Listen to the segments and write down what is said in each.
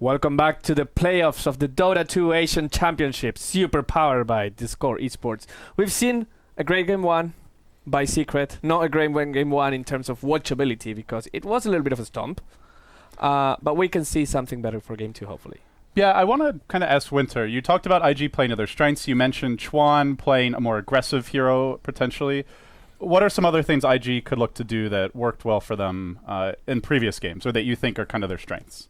Welcome back to the playoffs of the Dota 2 Asian Championship, super powered by Discord Esports. We've seen a great game one by Secret, not a great game one in terms of watchability because it was a little bit of a stomp, but we can see something better for game two, hopefully. Yeah, I want to kind of ask Winter. You talked about IG playing to their strengths. You mentioned Chuan playing a more aggressive hero, potentially. What are some other things IG could look to do that worked well for them in previous games, or that you think are kind of their strengths?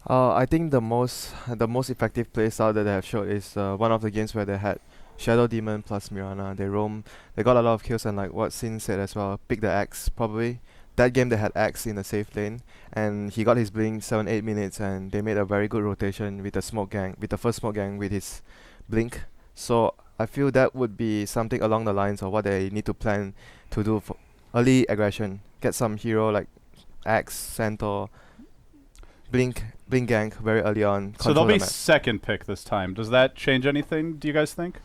I think the most effective playstyle that they have showed is one of the games where they had Shadow Demon plus Mirana. They got a lot of kills, and like what Sin said as well, pick the Axe probably. That game they had Axe in the safe lane, and he got his blink 7-8 minutes, and they made a very good rotation with the first smoke gang with his blink. So I feel that would be something along the lines of what they need to plan to do for early aggression. Get some hero like Axe, Centaur, blink gank very early on. So they'll be second pick this time. Does that change anything, do you guys think?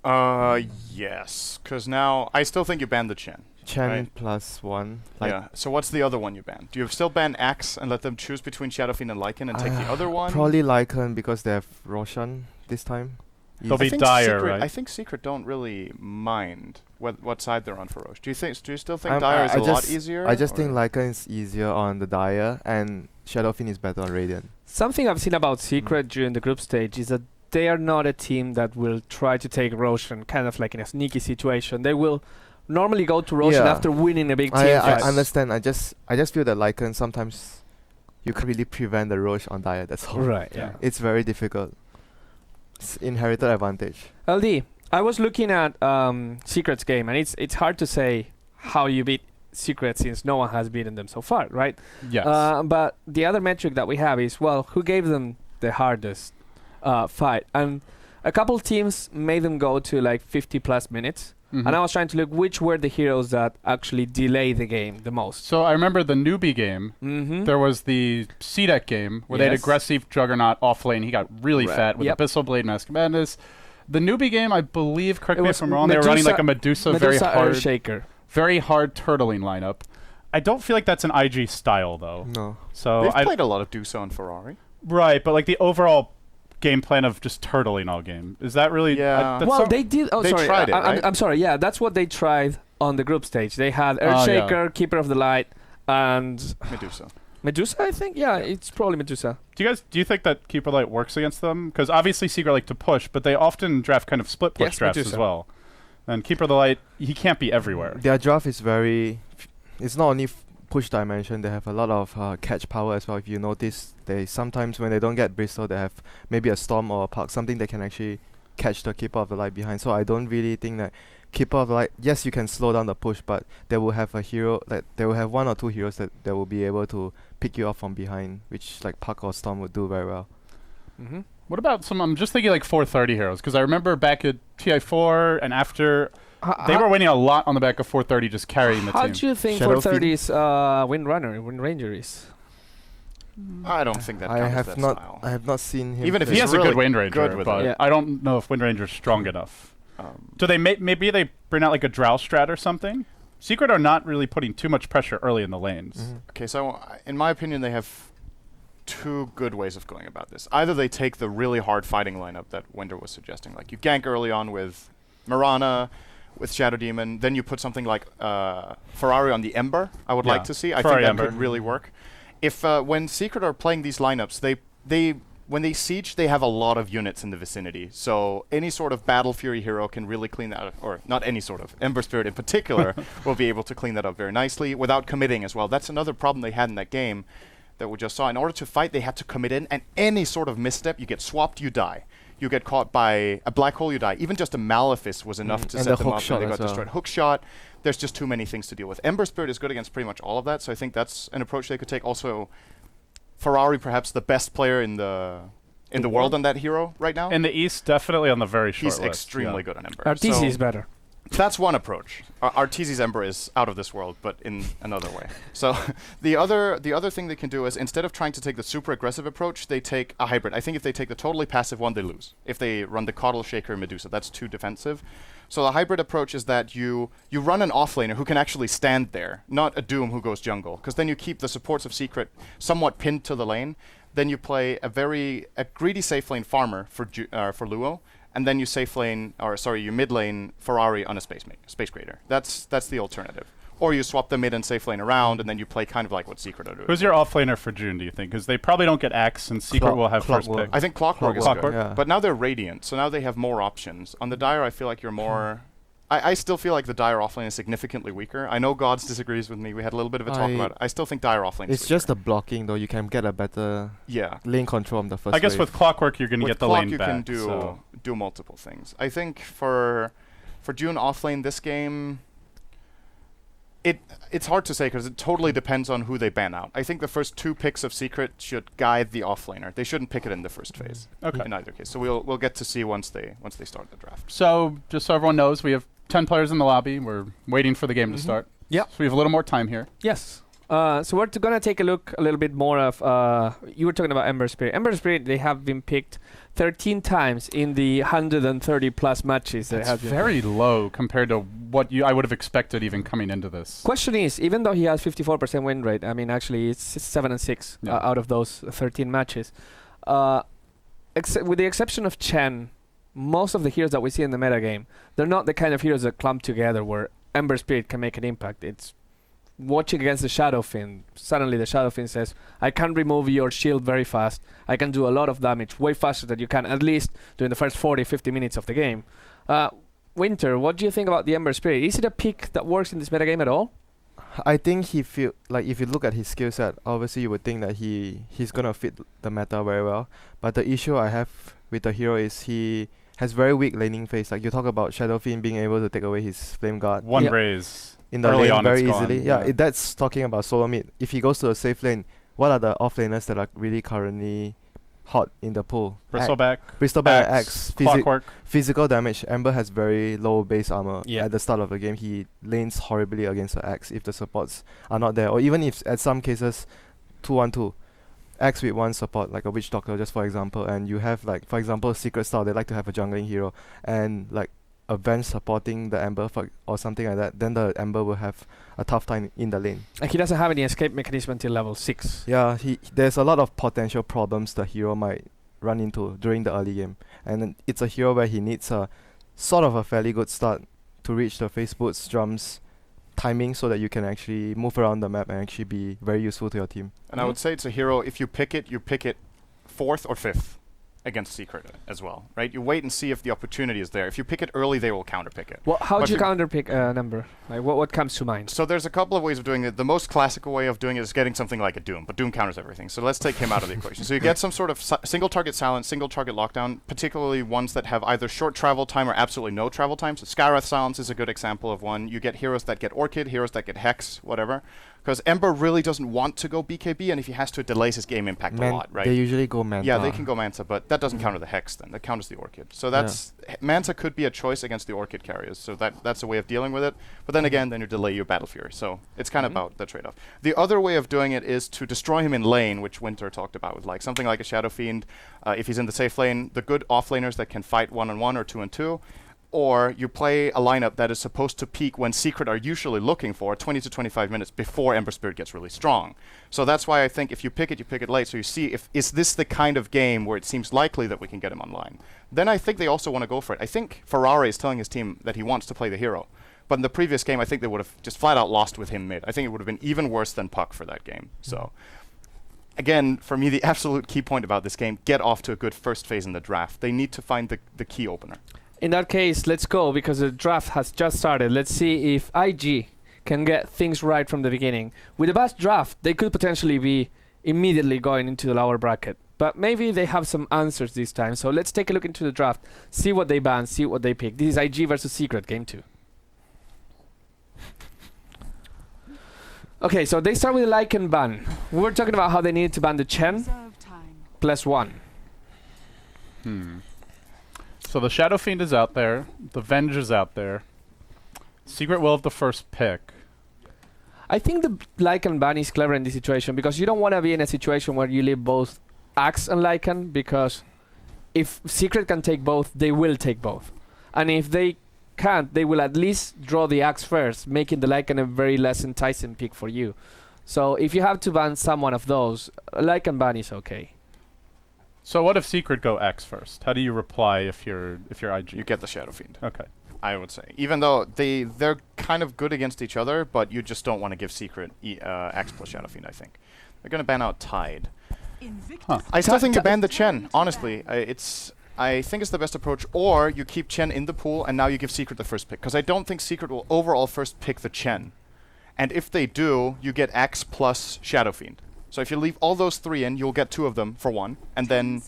Yes, because now I still think you banned the Chen. Chen right? +1. Yeah, so what's the other one you banned? Do you still ban Axe and let them choose between Shadowfiend and Lycan and take the other one? Probably Lycan because they have Roshan this time. They'll be dire, Secret, right? I think Secret don't really mind what side they're on for Roche. Do you still think Dire is a lot easier? I just think Lycan is easier on the Dire and Shadowfiend is better on Radiant. Something I've seen about Secret during the group stage is that they are not a team that will try to take Roshan kind of like in a sneaky situation. They will normally go to Roshan after winning a big team. I understand. I just feel that Lycan sometimes you can't really prevent the Roche on Dire. That's all. Right. Yeah. It's very difficult. It's inherited advantage. LD, I was looking at Secret's game, and it's hard to say how you beat Secret since no one has beaten them so far, right? Yes. But the other metric that we have is, well, who gave them the hardest fight? And a couple teams made them go to like 50 plus minutes. Mm-hmm. And I was trying to look which were the heroes that actually delay the game the most. So I remember the newbie game. Mm-hmm. There was the C-Deck game where they had aggressive Juggernaut off lane. He got really fat with Abyssal Blade, Mask of Madness. The newbie game, I believe, correct me if I'm wrong, they were running like a Medusa very hard Shaker. Very hard turtling lineup. I don't feel like that's an IG style, though. No. So they've played a lot of Dusa and Ferrari. Right, but like the overall game plan of just turtling all game, is that really... Yeah. Well, they did... Oh, they sorry. tried it, right? I'm sorry. Yeah, that's what they tried on the group stage. They had Earthshaker, Keeper of the Light, and... Medusa. Medusa, I think? Yeah, it's probably Medusa. Do you think that Keeper Light works against them? Because obviously Secret like to push, but they often draft kind of split push drafts Medusa as well. And Keeper of the Light, he can't be everywhere. Their draft is very... It's not only push dimension, they have a lot of catch power as well. If you notice, they sometimes when they don't get Bristol, they have maybe a Storm or a Puck, something that can actually catch the Keeper of the Light behind. So I don't really think that Keeper of the Light, yes, you can slow down the push, but they will have a hero, like they will have one or two heroes that they will be able to pick you up from behind, which like Puck or Storm would do very well. Mm-hmm. What about I'm just thinking like 430 heroes, because I remember back at TI4 and after, they were winning a lot on the back of 430, just carrying the team. How do you think 430's Wind Ranger is? I don't think that counts as that style. I have not seen him. Even if he has really a good Wind Ranger, good with but I don't know if Wind Ranger's strong enough. Do they maybe they bring out like a Drow strat or something? Secret are not really putting too much pressure early in the lanes. Mm-hmm. Okay, so in my opinion, they have two good ways of going about this. Either they take the really hard fighting lineup that Winder was suggesting, like you gank early on with Mirana, with Shadow Demon, then you put something like Ferrari on the Ember. I would like to see. I think that could really work. If when Secret are playing these lineups, when they siege, they have a lot of units in the vicinity. So any sort of Battle Fury hero can really clean that up, or not any sort of, Ember Spirit in particular will be able to clean that up very nicely without committing as well. That's another problem they had in that game that we just saw. In order to fight, they had to commit in, and any sort of misstep, you get swapped, you die. You get caught by a black hole, you die. Even just a Malefice was enough to set them up, and they got destroyed. Hook shot, there's just too many things to deal with. Ember Spirit is good against pretty much all of that, so I think that's an approach they could take. Also, Ferrari, perhaps the best player in the world on that hero right now. In the East, definitely on the very short list. He's extremely good on Ember. Arteezy is better. That's one approach. Arteezy's Ember is out of this world, but in another way. So the other thing they can do is, instead of trying to take the super aggressive approach, they take a hybrid. I think if they take the totally passive one, they lose. If they run the Coddle, Shaker, Medusa, that's too defensive. So the hybrid approach is that you run an offlaner who can actually stand there, not a Doom who goes jungle, because then you keep the supports of Secret somewhat pinned to the lane. then you play a greedy safe lane farmer for Luo, and then you you mid lane Ferrari on a space creator. That's the alternative. Or you swap the mid and safe lane around, and then you play kind of like what Secret are doing. Who's your offlaner for June, do you think? Because they probably don't get Axe, and Secret will have first pick. I think Clockwork is Clockwork. good. Yeah. But now they're Radiant, so now they have more options. On the Dire, I feel like you're more... I still feel like the Dire offlane is significantly weaker. I know GoDz disagrees with me. We had a little bit of a talk about it. I still think Dire offlane is It's weaker. just the blocking, though. You can get a better lane control on the first I guess wave. with Clockwork, you're going to get the lane you back. can do multiple things. I think for June offlane this game... It's hard to say because it totally depends on who they ban out. I think the first 2 picks of Secret should guide the offlaner. They shouldn't pick it in the first phase. Okay. In either case, so we'll get to see once they start the draft. So, just so everyone knows, we have 10 players in the lobby. We're waiting for the game to start. Yeah. So we have a little more time here. Yes. So we're going to take a look a little bit more of... you were talking about Ember Spirit. Ember Spirit, they have been picked 13 times in the 130-plus matches. That's very low compared to what I would have expected even coming into this. Question is, even though he has 54% win rate, I mean, actually, it's 7-6 out of those 13 matches. With the exception of Chen, most of the heroes that we see in the metagame, they're not the kind of heroes that clump together where Ember Spirit can make an impact. It's watching against the Shadow Fiend. Suddenly the Shadow Fiend says, I can remove your shield very fast. I can do a lot of damage way faster than you can, at least during the first 40-50 minutes of the game. Winter, what do you think about the Ember Spirit? Is it a pick that works in this metagame at all? I think he feel like if you look at his skill set, obviously you would think that he's gonna fit the meta very well. But the issue I have with the hero is he has very weak laning phase. Like you talk about Shadow Fiend being able to take away his Flame Guard. One raise. In the Early lane on very it's gone. easily. That's talking about solo mid. If he goes to a safe lane, what are the offlaners that are really currently hot in the pool? Bristleback. Bristleback, Axe, Clockwork. physical damage. Ember has very low base armor. Yeah. At the start of the game, he lanes horribly against the Axe if the supports are not there. Or even if, at some cases, 2-1-2. Axe with one support, like a Witch Doctor, just for example. And you have, like, for example, Secret Style, they like to have a jungling hero. And, like, Avenge supporting the Ember or something like that, then the Ember will have a tough time in the lane. And he doesn't have any escape mechanism until level 6. Yeah, there's a lot of potential problems the hero might run into during the early game. And then it's a hero where he needs a sort of a fairly good start to reach the phase boots, drums, timing so that you can actually move around the map and actually be very useful to your team. And I would say it's a hero, if you pick it 4th or 5th against Secret as well, right? You wait and see if the opportunity is there. If you pick it early, they will counterpick it. Well, how But do you you- counterpick a number? Like, what comes to mind? So there's a couple of ways of doing it. The most classical way of doing it is getting something like a Doom, but Doom counters everything. So let's take him out of the equation. So you get some sort of single target silence, single target lockdown, particularly ones that have either short travel time or absolutely no travel time. So Skywrath silence is a good example of one. You get heroes that get Orchid, heroes that get Hex, whatever. Because Ember really doesn't want to go BKB, and if he has to, it delays his game impact a lot, right? They usually go Manta. Yeah, they can go Manta, but that doesn't counter the Hex then. That counters the Orchid. So that's... Manta could be a choice against the Orchid carriers, so that's a way of dealing with it. But then again, then you delay your Battle Fury. So it's kind of about the trade-off. The other way of doing it is to destroy him in lane, which Winter talked about with like something like a Shadow Fiend. If he's in the safe lane, the good offlaners that can fight 1-on-1 or 2-on-2. Or you play a lineup that is supposed to peak when Secret are usually looking for 20 to 25 minutes before Ember Spirit gets really strong. So that's why I think if you pick it late, so you see if is this the kind of game where it seems likely that we can get him online. Then I think they also want to go for it. I think Ferrari is telling his team that he wants to play the hero. But in the previous game, I think they would have just flat out lost with him mid. I think it would have been even worse than Puck for that game. So again, for me, the absolute key point about this game, get off to a good first phase in the draft. They need to find the key opener. In that case, let's go, because the draft has just started. Let's see if IG can get things right from the beginning. With a bad draft, they could potentially be immediately going into the lower bracket. But maybe they have some answers this time. So let's take a look into the draft, see what they ban, see what they pick. This is IG versus Secret, game 2. Okay, so they start with a Lycan ban. We were talking about how they needed to ban the Chen +1. So the Shadow Fiend is out there. The Venge is out there. Secret will have the first pick. I think the Lycan ban is clever in this situation because you don't want to be in a situation where you leave both Axe and Lycan, because if Secret can take both, they will take both. And if they can't, they will at least draw the Axe first, making the Lycan a very less enticing pick for you. So if you have to ban someone of those, a Lycan ban is okay. So what if Secret go X first? How do you reply if you're IG? You get the Shadow Fiend. Okay. I would say, even though they're kind of good against each other, but you just don't want to give Secret X plus Shadow Fiend. I think they're gonna ban out Tide. Huh. I still think you ban the Chen. Honestly, I think it's the best approach. Or you keep Chen in the pool, and now you give Secret the first pick, because I don't think Secret will overall first pick the Chen. And if they do, you get X plus Shadow Fiend. So if you leave all those 3 in, you'll get 2 of them for 1, and then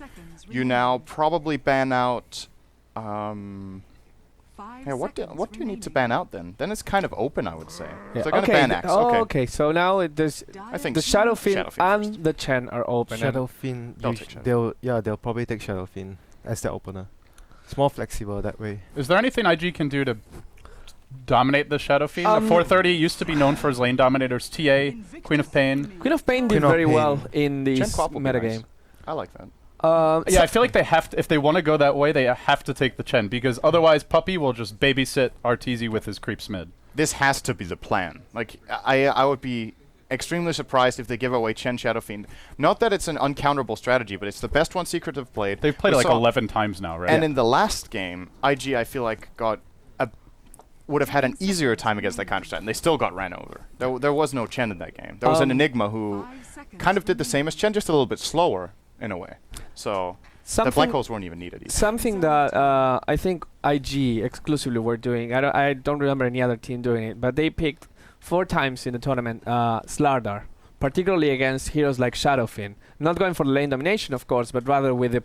you now probably ban out. Yeah, what do you need to ban out then? Then it's kind of open, I would say. Yeah. So they're gonna ban X. Okay, so now there's I think the Shadow Fiend first. and the Chen are open. Shadow Fiend. They'll take Shadow They'll probably take Shadow Fiend as their opener. It's more flexible that way. Is there anything IG can do to dominate the Shadow Fiend? The 430 used to be known for his lane dominators. TA, Queen of Pain. Queen of Pain did Queen of very Pain. well in this Chen Quap will be metagame. nice. I like that. Yeah, I feel like they have to, if they want to go that way, they have to take the Chen, because otherwise Puppy will just babysit Arteezy with his creeps mid. This has to be the plan. Like, I would be extremely surprised if they give away Chen Shadow Fiend. Not that it's an uncounterable strategy, but it's the best one Secret have played. They've played We it like saw- 11 times now, right? And in the last game, IG, I feel like, would have had an easier time against that counter strat, and they still got ran over. There was no Chen in that game. There was an Enigma who kind of did the same as Chen, just a little bit slower, in a way. So the black holes weren't even needed either. Something that I think IG exclusively were doing. I don't remember any other team doing it, but they picked 4 times in the tournament Slardar, particularly against heroes like Shadowfin. Not going for lane domination, of course, but rather with the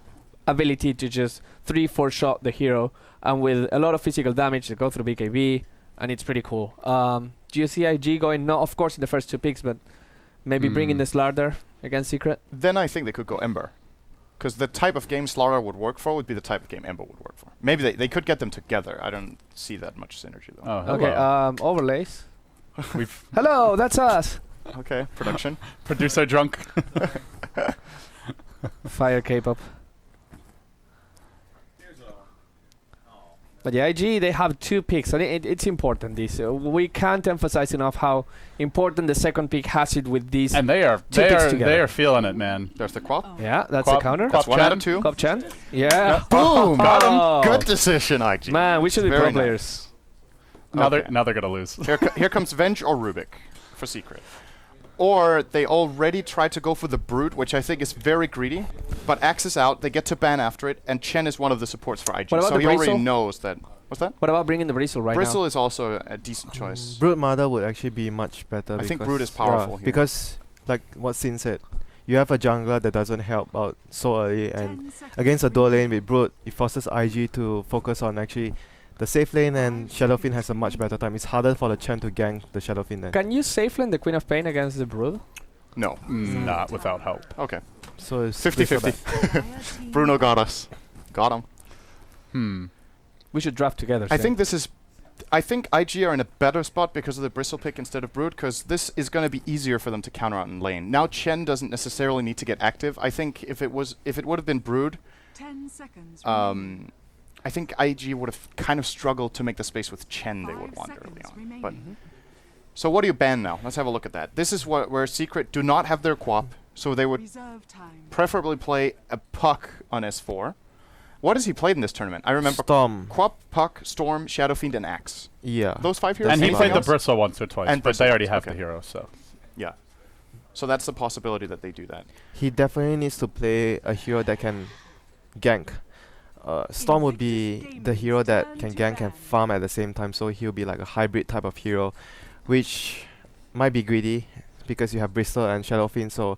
ability to just 3-4 shot the hero, and with a lot of physical damage to go through BKB, and it's pretty cool. Do you see IG going, not of course in the first 2 picks, but maybe bringing the Slardar against Secret? Then I think they could go Ember. Because the type of game Slardar would work for would be the type of game Ember would work for. Maybe they could get them together. I don't see that much synergy, though. Oh, Okay, hello. overlays. We've Hello, that's us. Okay, production. producer drunk. Fire K-pop. But the IG, they have 2 picks, and it's important. This we can't emphasize enough how important the second pick has it with these. And they are feeling it, man. There's the Quap. Yeah, that's Quap- a counter. Quap That's 1 out of 2. Quap Chan. Yeah. Boom! Got Oh. him. Good decision, IG. Man, we should be Very pro nice. players. Now Okay. they're gonna lose. Here comes Venge or Rubik for Secret. Or they already tried to go for the Brute, which I think is very greedy. But Axe is out, they get to ban after it, and Chen is one of the supports for IG. What about So the he already Bristle? knows that. What's that? What about bringing the Bristle right Bristle is also a decent choice. Brood Mother would actually be much better. I think because- Brood is powerful yeah, here. because, like what Sin said, you have a jungler that doesn't help out so early, and against a dual lane with Brood, it forces IG to focus on actually the safe lane, and Shadowfiend has a much better time. It's harder for the Chen to gank the Shadowfiend then. Can you safe lane the Queen of Pain against the Brood? No. Not without help. Okay. So it's 50-50. Bruno got us. Got him. We should draft together. I Shane. think this is... I think IG are in a better spot because of the Bristle pick instead of Brood, because this is going to be easier for them to counter out in lane. Now Chen doesn't necessarily need to get active. I think if it would have been Brood, 10 seconds. I think IG would have kind of struggled to make the space with Chen they would want early on. But so what do you ban now? Let's have a look at that. This is where Secret do not have their Quap, so they would Reserve time. preferably play a Puck on S4. What has he played in this tournament? I remember Storm. Quap, Puck, Storm, Shadowfiend, and Axe. Yeah. Those 5 heroes. And he Anything played the else? Bristle once or twice, And but Bristle they already once, have okay. the hero, so. Yeah. So that's the possibility that they do that. He definitely needs to play a hero that can gank. Storm would be the hero that can gank and farm at the same time, so he'll be like a hybrid type of hero, which might be greedy because you have Bristol and Shadowfiend, so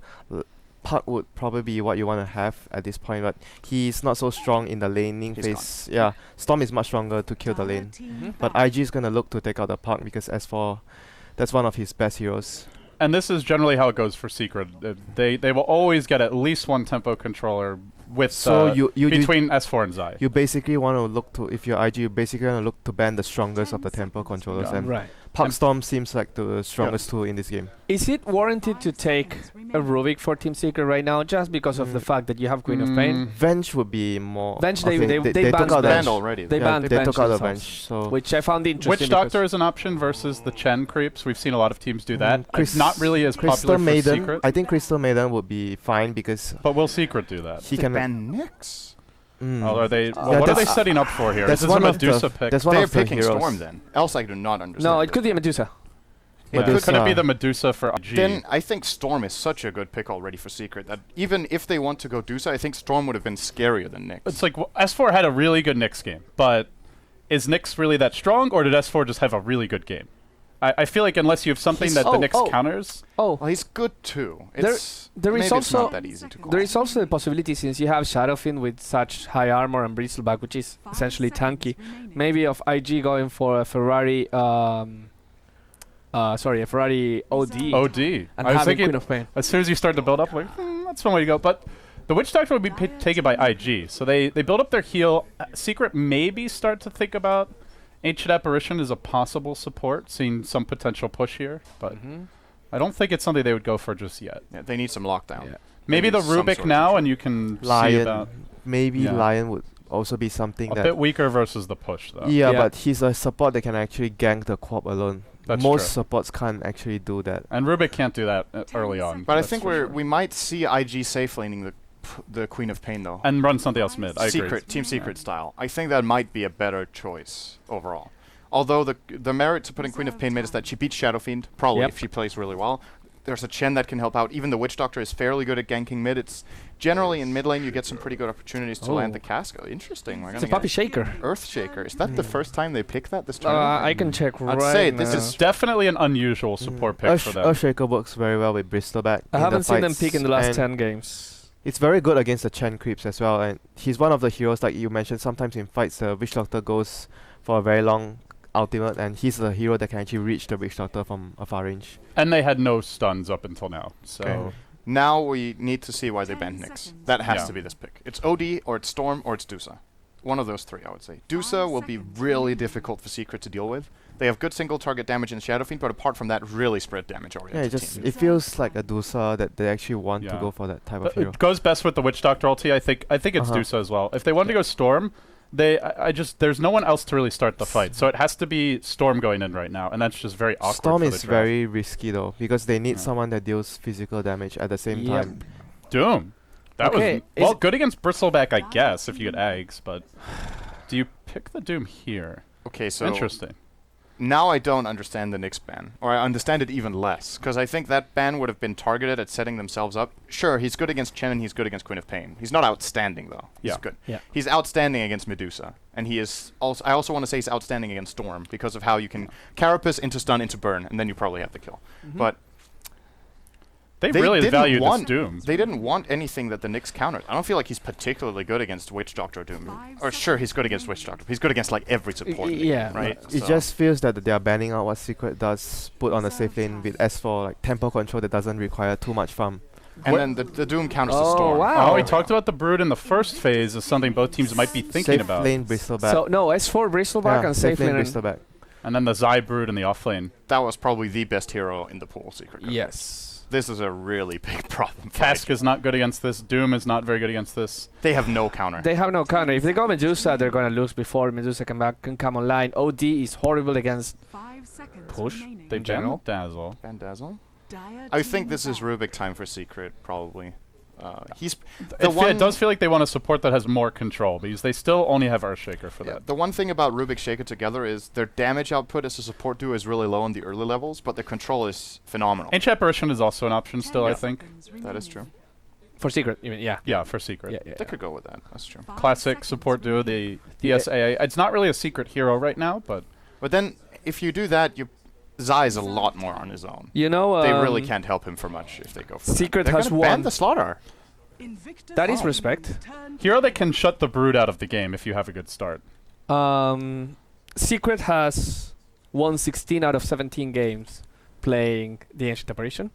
Puck would probably be what you want to have at this point, but he's not so strong in the laning He's phase. Yeah, Storm is much stronger to kill the lane. But IG is going to look to take out the Puck because S4, that's one of his best heroes. And this is generally how it goes for Secret. They will always get at least one tempo controller with So you between S4 and Zai. You basically want to look to, if you're IG, you basically want to look to ban the strongest of the tempo controllers Yeah. and right. Pop Storm seems like the strongest tool in this game. Is it warranted to take a Rubik for Team Secret right now just because of the fact that you have Queen of Pain? Venge would be more. Venge, okay, they took banned out Banned the already. They banned they took out the themselves, Venge. So which I found interesting. Witch Doctor is an option versus the Chen creeps. We've seen a lot of teams do that. It's not really as Crystal popular for Maiden. Secret. I think Crystal Maiden would be fine because But will Secret do that? he They can. ban Nyx. Oh, are they? Yeah, what are they that's- setting up for here? Is that's this a one of the- Medusa pick? That's one They're of the picking heroes. Storm then. Else I do not understand. No, it this. could be a Medusa. Yeah. Medusa. Could it be the Medusa for IG? Then I think Storm is such a good pick already for Secret that even if they want to go Dusa, I think Storm would have been scarier than Nyx. It's like S4 had a really good Nyx game, but is Nyx really that strong, or did S4 just have a really good game? I feel like unless you have something He's- that the oh, Nyx oh. counters, Oh, Well, he's good too. There- It's there is maybe it's also- not that easy to call. there is also the possibility, since you have Shadowfin with such high armor and Bristleback, which is essentially tanky, maybe of IG going for a Ferrari, a Ferrari OD, OD. and I was having Queen thinking of Pain. as soon as you start to build up, like that's one way to go. But the Witch Doctor would be taken by IG, so they build up their heal. Secret maybe start to think about Ancient Apparition as a possible support, seeing some potential push here, but I don't think it's something they would go for just yet. Yeah, they need some lockdown. Yeah. Maybe the need some Rubik sort of now, control. and you can see Lion. about Maybe Yeah. Lion would also be something a that. bit weaker versus the push, though. Yeah, Yeah. but he's a support that can actually gank the Quap alone. That's Most true. supports can't actually do that. And Rubik can't do that early on. But I that's think for sure. we might see IG safe laning the Queen of Pain though. And run something else mid. I agree. Secret, Team Secret style. I think that might be a better choice overall. Although the merit to putting Queen of Pain mid is that she beats Shadow Fiend, probably Yep. if she plays really well. There's a Chen that can help out. Even the Witch Doctor is fairly good at ganking mid. It's generally in mid lane you get some pretty good opportunities to land Oh. the Casco. Interesting. We're It's a gonna Puppy get Shaker. Earth Shaker. Is that the first time they pick that this tournament? I can check right I'd say this now. is It's definitely an unusual support pick for them. Earthshaker works very well with Bristleback. I in the haven't seen them fights, pick in the last and 10 games. It's very good against the Chen creeps as well, and he's one of the heroes like you mentioned. Sometimes in fights, the Witch Doctor goes for a very long ultimate, and he's the hero that can actually reach the Witch Doctor from a far range. And they had no stuns up until now. So Okay. Now we need to see why they banned Nyx. That has Yeah. to be this pick. It's OD or it's Storm or it's Dusa. One of those three, I would say. Dusa will be really difficult for Secret to deal with. They have good single target damage in Shadow Fiend, but apart from that, really spread damage Yeah, oriented team. it feels like a Dusa that they actually want to Yeah. go for that type of But hero. it goes best with the Witch Doctor ulti. I think it's Uh-huh. Dusa as well. If they wanted to go Storm, I just there's no one else to really start the fight. So it has to be Storm going in right now, and that's just very awkward. Storm for is the draft. very risky though, because they need Yeah. someone that deals physical damage at the same Yep. time. Doom. That Okay, was is well it- good against Bristleback, I guess, if you get eggs. But do you pick the Doom here? Okay, so Interesting. now I don't understand the Nyx ban, or I understand it even less, because I think that ban would have been targeted at setting themselves up. Sure, he's good against Chen and he's good against Queen of Pain. He's not outstanding though. He's Yeah. good. Yeah. He's outstanding against Medusa, and he is also. I also want to say he's outstanding against Storm because of how you can carapace into stun into burn, and then you probably have the kill. But They they really didn't value want this Doom. They didn't want anything that the Nyx countered. I don't feel like he's particularly good against Witch Doctor or Doom. Or sure, he's good against Witch Doctor. He's good against like every support. yeah, right. It So- just feels that they are banning out what Secret does put on the safe lane with S4, like tempo control that doesn't require too much farm. and then the Doom counters the Oh, Storm. wow. Oh, we talked about the Brood in the first phase as something both teams might be thinking Safe about. lane Bristleback. So no, S4 Bristleback yeah, and safe lane. Bristleback. And then the Zai Brood in the offlane. That was probably the best hero in the pool. Secret. could've Yes. This is a really big problem. for Cask IG. is not good against this. Doom is not very good against this. They have no counter. They have no counter. If they go Medusa, they're gonna lose before Medusa can come online. OD is horrible against push. They In general. ban Dazzle. Bandazzle. I think this is Rubik time for Secret, probably. He's It does feel like they want a support that has more control because they still only have Earthshaker for yeah, that. the one thing about Rubik Shaker together is their damage output as a support duo is really low in the early levels, but their control is phenomenal. Ancient Apparition is also an option still, I Yeah. think. That is true. For Secret, you mean? Yeah. Yeah, for Secret. Yeah. They could go with that. That's true. Classic support duo, the ESAA. It's not really a Secret hero right now, but But then, if you do that, Zai is a lot more on his own. You know, They really can't help him for much if they go for Secret that. They're has gonna ban won. the Slaughter. That is respect. hero that can shut the Brood out of the game if you have a good start. Secret has won 16 out of 17 games playing the Ancient Apparition.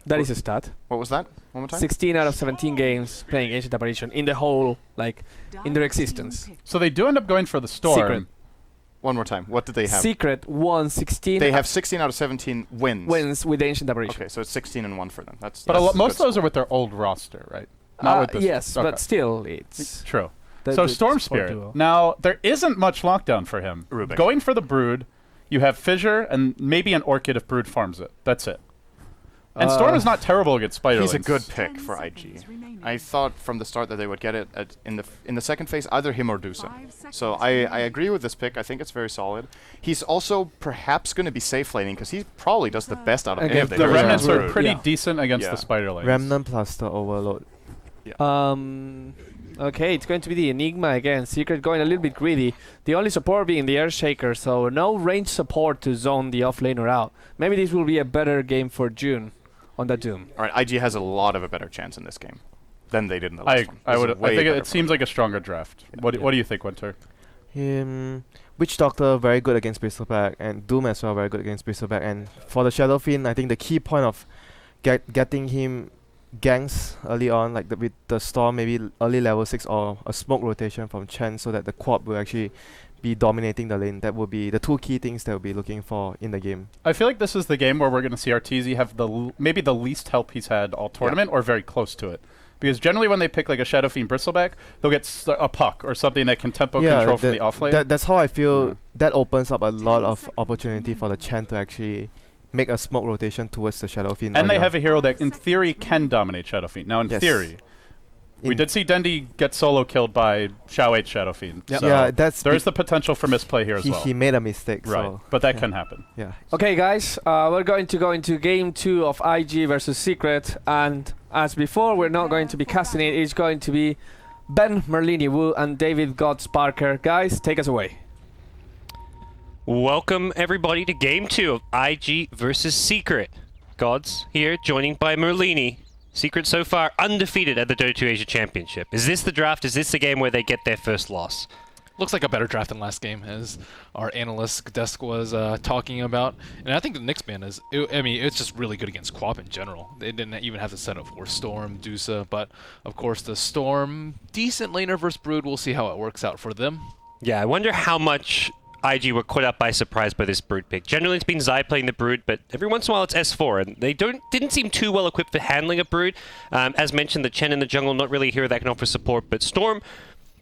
That is a stat. What was that? One more time? 16 out of 17 games playing Ancient Apparition in the whole, like, in their existence. So they do end up going for the Storm. Secret. One more time. What did they have? Secret won 16. They have 16 out of 17 wins. Wins with Ancient Aberration. Okay, so it's 16-1 for them. That's But that's most of those good are with their old roster, right? Not with this. Yes, Okay. but still, it's True. the So Storm support Spirit. duo. Now, there isn't much lockdown for him. Rubik. Going for the Brood, you have Fissure and maybe an Orchid if Brood farms it. That's it. And Storm is not terrible against Spiderlings. He's a good pick for IG. I thought from the start that they would get it in the second phase, either him or Dusa. So I agree with this pick. I think it's very solid. He's also perhaps going to be safe laning because he probably does the best out of any of The The them. Remnants are Brood. pretty Yeah. decent against Yeah. the Spiderlings. Remnant plus the Overload. Okay, it's going to be the Enigma again. Secret going a little bit greedy. The only support being the Earthshaker, so no range support to zone the offlaner out. Maybe this will be a better game for June on the Doom. All right, IG has a lot of a better chance in this game than they did in the I last one. This is would. way I think better it for seems like a stronger draft. Yeah. What do you think, Winter? Witch Doctor very good against Bristleback, and Doom as well very good against Bristleback. And for the Shadow Fiend, I think the key point of getting him ganks early on, like with the Storm, maybe early level 6 or a smoke rotation from Chen, so that the Quap will actually be dominating the lane. That will be the two key things that we'll be looking for in the game. I feel like this is the game where we're going to see Arteezy have maybe the least help he's had all tournament, or very close to it. Because generally when they pick like a Shadow Fiend Bristleback, they'll get a puck or something that can tempo control from the offlane. That's how I feel. That opens up a lot of opportunity for the Chen to actually make a smoke rotation towards the Shadow Fiend. And they earlier. have a hero that in theory can dominate Shadow Fiend. Now in Yes. theory, we In- did see Dendi get solo killed by Shao 8 Shadow Fiend. Yep. So Yeah, that's there's the potential for misplay here as well. he made a mistake. Right, So but that yeah. can happen. Yeah. Okay, guys, we're going to go into game 2 of IG versus Secret, and as before, we're not going to be casting it. It's going to be Ben, Merlini, Wu, and David GoDz Parker. Guys, take us away. Welcome everybody to game 2 of IG versus Secret. GoDz here, joining by Merlini. Secret so far undefeated at the Dota 2 Asia Championship. Is this the draft? Is this the game where they get their first loss? Looks like a better draft than last game, as our analyst desk was talking about. And I think the next man is, it's just really good against Quap in general. They didn't even have to set up for Storm, Dusa, but of course the Storm, decent laner versus Brood. We'll see how it works out for them. Yeah, I wonder how much IG were caught up by surprise by this Brood pick. Generally it's been Zai playing the Brood, but every once in a while it's S4, and they didn't seem too well equipped for handling a Brood. As mentioned, the Chen in the jungle, not really a hero that can offer support, but Storm,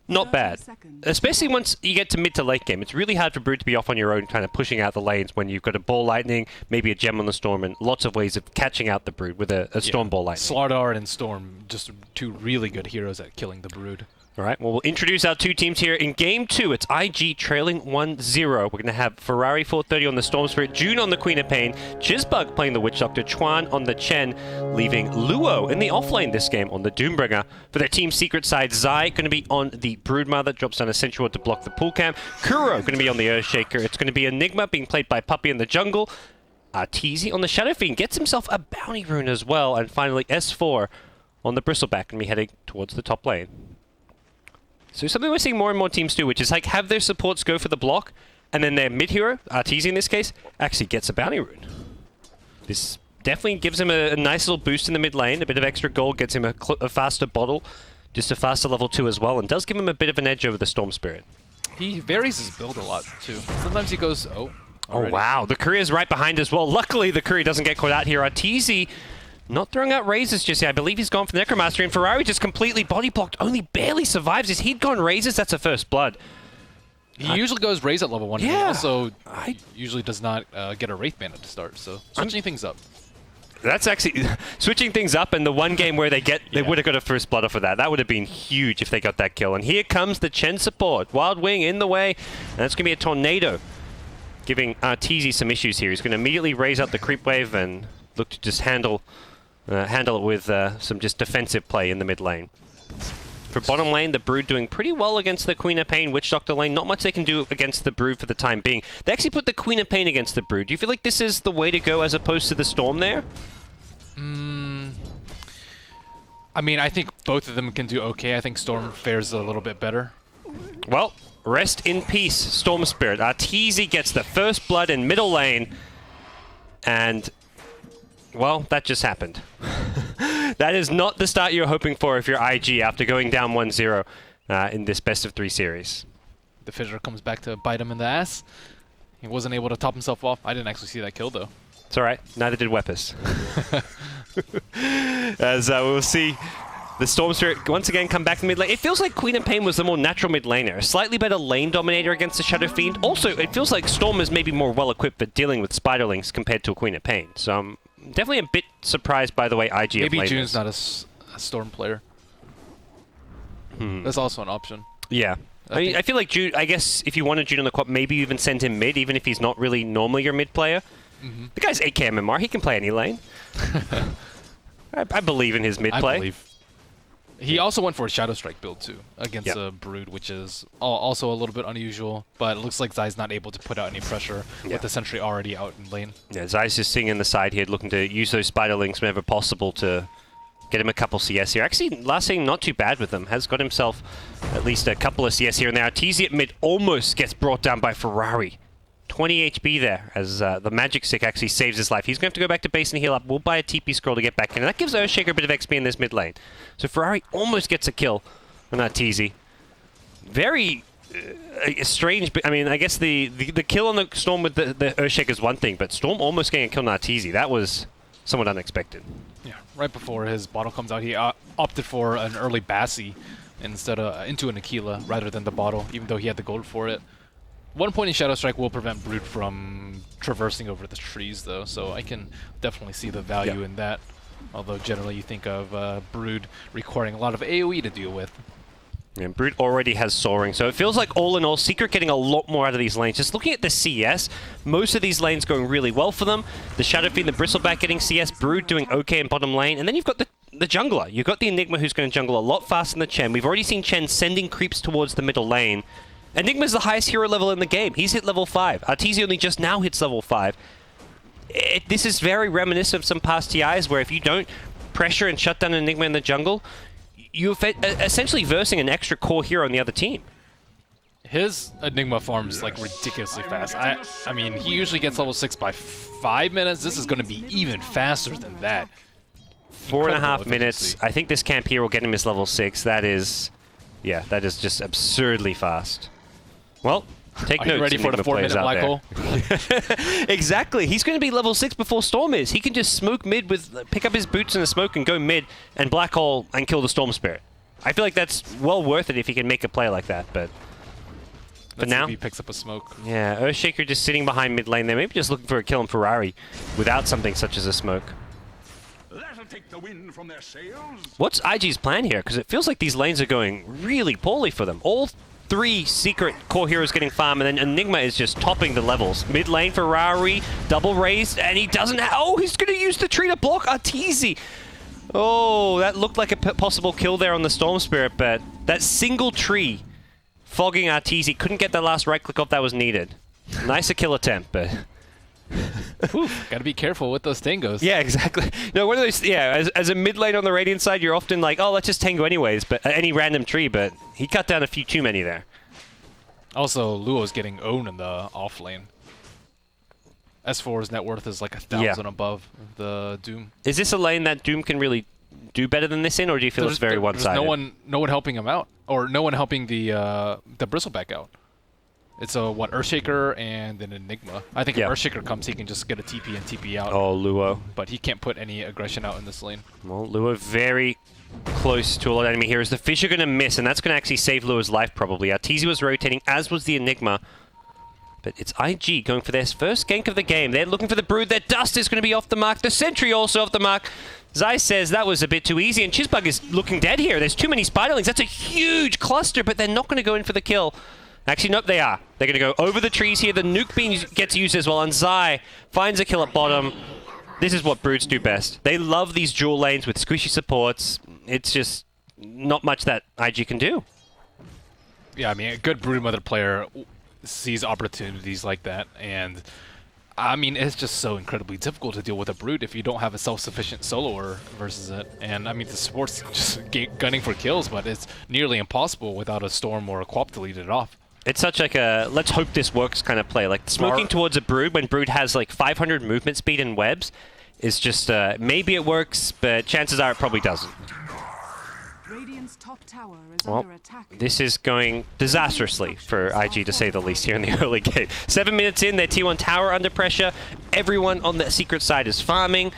not bad. Especially once you get to mid to late game. It's really hard for Brood to be off on your own, kind of pushing out the lanes when you've got a Ball Lightning, maybe a Gem on the Storm, and lots of ways of catching out the Brood with a Storm Ball Lightning. Slardar and Storm, just two really good heroes at killing the Brood. All right, well, we'll introduce our two teams here. In Game 2, it's IG trailing 1-0. We're going to have Ferrari 430 on the Storm Spirit, June on the Queen of Pain, Chizbug playing the Witch Doctor, Chuan on the Chen, leaving Luo in the offlane this game on the Doombringer. For their team secret side, Zai going to be on the Broodmother, drops down a Sensual to block the pool cam. Kuro going to be on the Earthshaker. It's going to be Enigma being played by Puppy in the jungle. Arteezy on the Shadow Fiend gets himself a Bounty Rune as well. And finally, S4 on the Bristleback, going to be heading towards the top lane. So something we're seeing more and more teams do, which is like have their supports go for the block, and then their mid-hero, Arteezy in this case, actually gets a Bounty Rune. This definitely gives him a nice little boost in the mid lane, a bit of extra gold, gets him a faster bottle, just a faster level 2 as well, and does give him a bit of an edge over the Storm Spirit. He varies his build a lot, too. Sometimes he goes, Oh already. wow, the courier's right behind as well. Luckily, the courier doesn't get caught out here. Arteezy not throwing out razors just yet. I believe he's gone for the Necromaster, and Ferrari just completely body blocked, only barely survives. Is he'd gone razors? That's a first blood. He usually goes Raise at level 1, and he Yeah. also usually does not get a Wraith Bandit to start, so switching things up. That's actually switching things up, and the one game where they would have got a first blood off of that. That would have been huge if they got that kill. And here comes the Chen support. Wild Wing in the way, and that's going to be a Tornado, giving Arteezy some issues here. He's going to immediately raise up the creep wave and look to just handle it with some just defensive play in the mid lane. For bottom lane, the Brood doing pretty well against the Queen of Pain, Witch Doctor lane. Not much they can do against the Brood for the time being. They actually put the Queen of Pain against the Brood. Do you feel like this is the way to go as opposed to the Storm there? I mean, I think both of them can do okay. I think Storm fares a little bit better. Well, rest in peace, Storm Spirit. Arteezy gets the first blood in middle lane, and well, that just happened. That is not the start you're hoping for if you're IG after going down 1-0 in this best of 3 series. The Fissure comes back to bite him in the ass. He wasn't able to top himself off. I didn't actually see that kill, though. It's all right. Neither did Weppers. As we'll see the Storm Spirit once again come back to mid lane. It feels like Queen of Pain was the more natural mid laner. A slightly better lane dominator against the Shadow Fiend. Also, it feels like Storm is maybe more well-equipped for dealing with Spiderlings compared to a Queen of Pain. So I'm definitely a bit surprised by the way IG Maybe have played June's this. not a Storm player. That's also an option. Yeah. I feel like June, I guess if you wanted June on the quad, maybe you even send him mid, even if he's not really normally your mid player. The guy's 8k MMR, he can play any lane. I believe in his mid play. I believe. He also went for a Shadow Strike build too against a Brood, which is also a little bit unusual. But it looks like Zai's not able to put out any pressure with the Sentry already out in lane. Yeah, Zai's just sitting in the side here, looking to use those Spiderlings whenever possible to get him a couple CS here. Actually, last thing, not too bad with them. Has got himself at least a couple of CS here and there. Arteezy at mid almost gets brought down by Ferrari. 20 HP there as the Magic Stick actually saves his life. He's going to have to go back to base and heal up. We'll buy a TP scroll to get back in. And that gives Earthshaker a bit of XP in this mid lane. So Ferrari almost gets a kill on Arteezy. Very strange, but I mean, I guess the kill on the Storm with the Earthshaker is one thing, but Storm almost getting a kill on Arteezy. That was somewhat unexpected. Yeah, right before his bottle comes out, he opted for an early Bassi instead of into an Aquila rather than the bottle, even though he had the gold for it. One point in Shadow Strike will prevent Brood from traversing over the trees, though, so I can definitely see the value in that. Although generally you think of Brood requiring a lot of AoE to deal with. Yeah, Brood already has Soaring, so it feels like all in all, Secret getting a lot more out of these lanes. Just looking at the CS, most of these lanes going really well for them. The Shadow Fiend, the Bristleback getting CS, Brood doing okay in bottom lane, and then you've got the jungler. You've got the Enigma who's going to jungle a lot faster than the Chen. We've already seen Chen sending creeps towards the middle lane. Enigma's the highest hero level in the game. He's hit level 5. Arteezy only just now hits level 5. This is very reminiscent of some past TIs where if you don't pressure and shut down Enigma in the jungle, you're essentially versing an extra core hero on the other team. His Enigma farms like ridiculously fast. I mean, he usually gets level 6 by 5 minutes. This is going to be even faster than that. 4.5 minutes. I think this camp here will get him his level 6. That is, yeah, that is just absurdly fast. Well, take notes. Are you ready for the 4-minute black hole? Exactly. He's going to be level 6 before Storm is. He can just smoke mid with, pick up his boots in the smoke and go mid and black hole and kill the Storm Spirit. I feel like that's well worth it if he can make a play like that, but for now, he picks up a smoke. Yeah, Earthshaker just sitting behind mid lane there, maybe just looking for a kill on Ferrari without something such as a smoke. Take the wind from their sails. What's IG's plan here? Because it feels like these lanes are going really poorly for them. All 3 Secret core heroes getting farm, and then Enigma is just topping the levels. Mid lane, Ferrari, double raised, and he doesn't have... Oh, he's going to use the tree to block Arteezy. Oh, that looked like a possible kill there on the Storm Spirit, but that single tree fogging Arteezy couldn't get the last right click off that was needed. Nicer kill attempt, but... Gotta be careful with those tangos. Yeah, exactly. No, one of those. Yeah, as a mid lane on the Radiant side, you're often like, oh, let's just tango anyways, but any random tree. But he cut down a few too many there. Also, Luo's getting owned in the off lane. S4's net worth is like 1,000 above the Doom. Is this a lane that Doom can really do better than this in, or do you feel it's very one-sided? There's no one helping him out, or no one helping the Bristleback out. It's a, Earthshaker and an Enigma. I think if Earthshaker comes, he can just get a TP and TP out. Oh, Luo. But he can't put any aggression out in this lane. Well, Luo very close to a lot of enemy heroes. The fish are going to miss, and that's going to actually save Luo's life, probably. Arteezy was rotating, as was the Enigma. But it's IG going for their first gank of the game. They're looking for the Brood. Their Dust is going to be off the mark. The Sentry also off the mark. Zai says that was a bit too easy, and Chizbug is looking dead here. There's too many Spiderlings. That's a huge cluster, but they're not going to go in for the kill. Actually, nope, they are. They're going to go over the trees here. The Nuke Beam gets used as well, and Zai finds a kill at bottom. This is what Broods do best. They love these dual lanes with squishy supports. It's just not much that IG can do. Yeah, I mean, a good Broodmother player sees opportunities like that, and I mean, it's just so incredibly difficult to deal with a Brood if you don't have a self-sufficient soloer versus it. And I mean, the support's just gunning for kills, but it's nearly impossible without a Storm or a Quap to lead it off. It's such like a let's hope this works kind of play. Like smoking towards a Brood when Brood has like 500 movement speed and webs is just maybe it works, but chances are it probably doesn't. Well, this is going disastrously for IG, to say the least, here in the early game. 7 minutes in, their T1 tower under pressure. Everyone on the secret side is farming.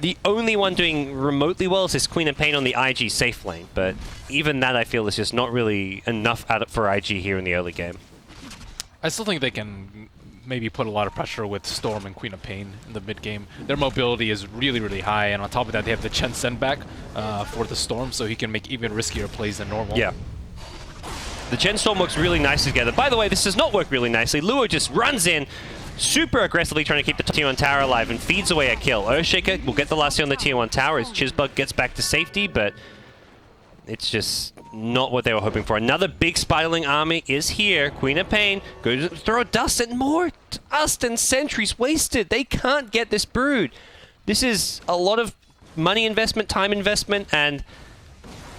The only one doing remotely well is this Queen of Pain on the IG safe lane, but even that I feel is just not really enough for IG here in the early game. I still think they can maybe put a lot of pressure with Storm and Queen of Pain in the mid game. Their mobility is really, really high, and on top of that, they have the Chen send back for the Storm, so he can make even riskier plays than normal. Yeah. The Chen Storm works really nicely together. By the way, this does not work really nicely. Luo just runs in, super aggressively trying to keep the T1 tower alive and feeds away a kill. Earthshaker will get the last hit on the T1 tower as Chizbug gets back to safety, but it's just not what they were hoping for. Another big Spiderling army is here. Queen of Pain goes to throw dust, and more dust and sentries wasted. They can't get this Brood. This is a lot of money investment, time investment, and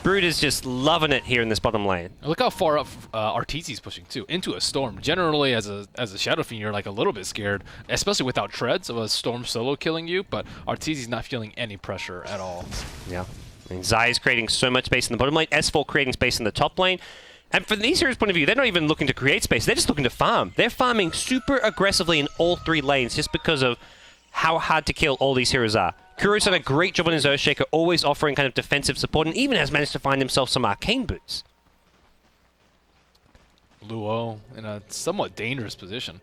Brood is just loving it here in this bottom lane. Look how far up Arteezy's pushing too, into a Storm. Generally, as a Shadow Fiend, you're like a little bit scared, especially without treads of a Storm solo killing you. But Arteezy's not feeling any pressure at all. Yeah, I mean, Zai is creating so much space in the bottom lane. S4 creating space in the top lane. And from these heroes' point of view, they're not even looking to create space. They're just looking to farm. They're farming super aggressively in all 3 lanes just because of how hard to kill all these heroes are. Kuro's done a great job on his Earthshaker, always offering kind of defensive support, and even has managed to find himself some arcane boots. Luo in a somewhat dangerous position.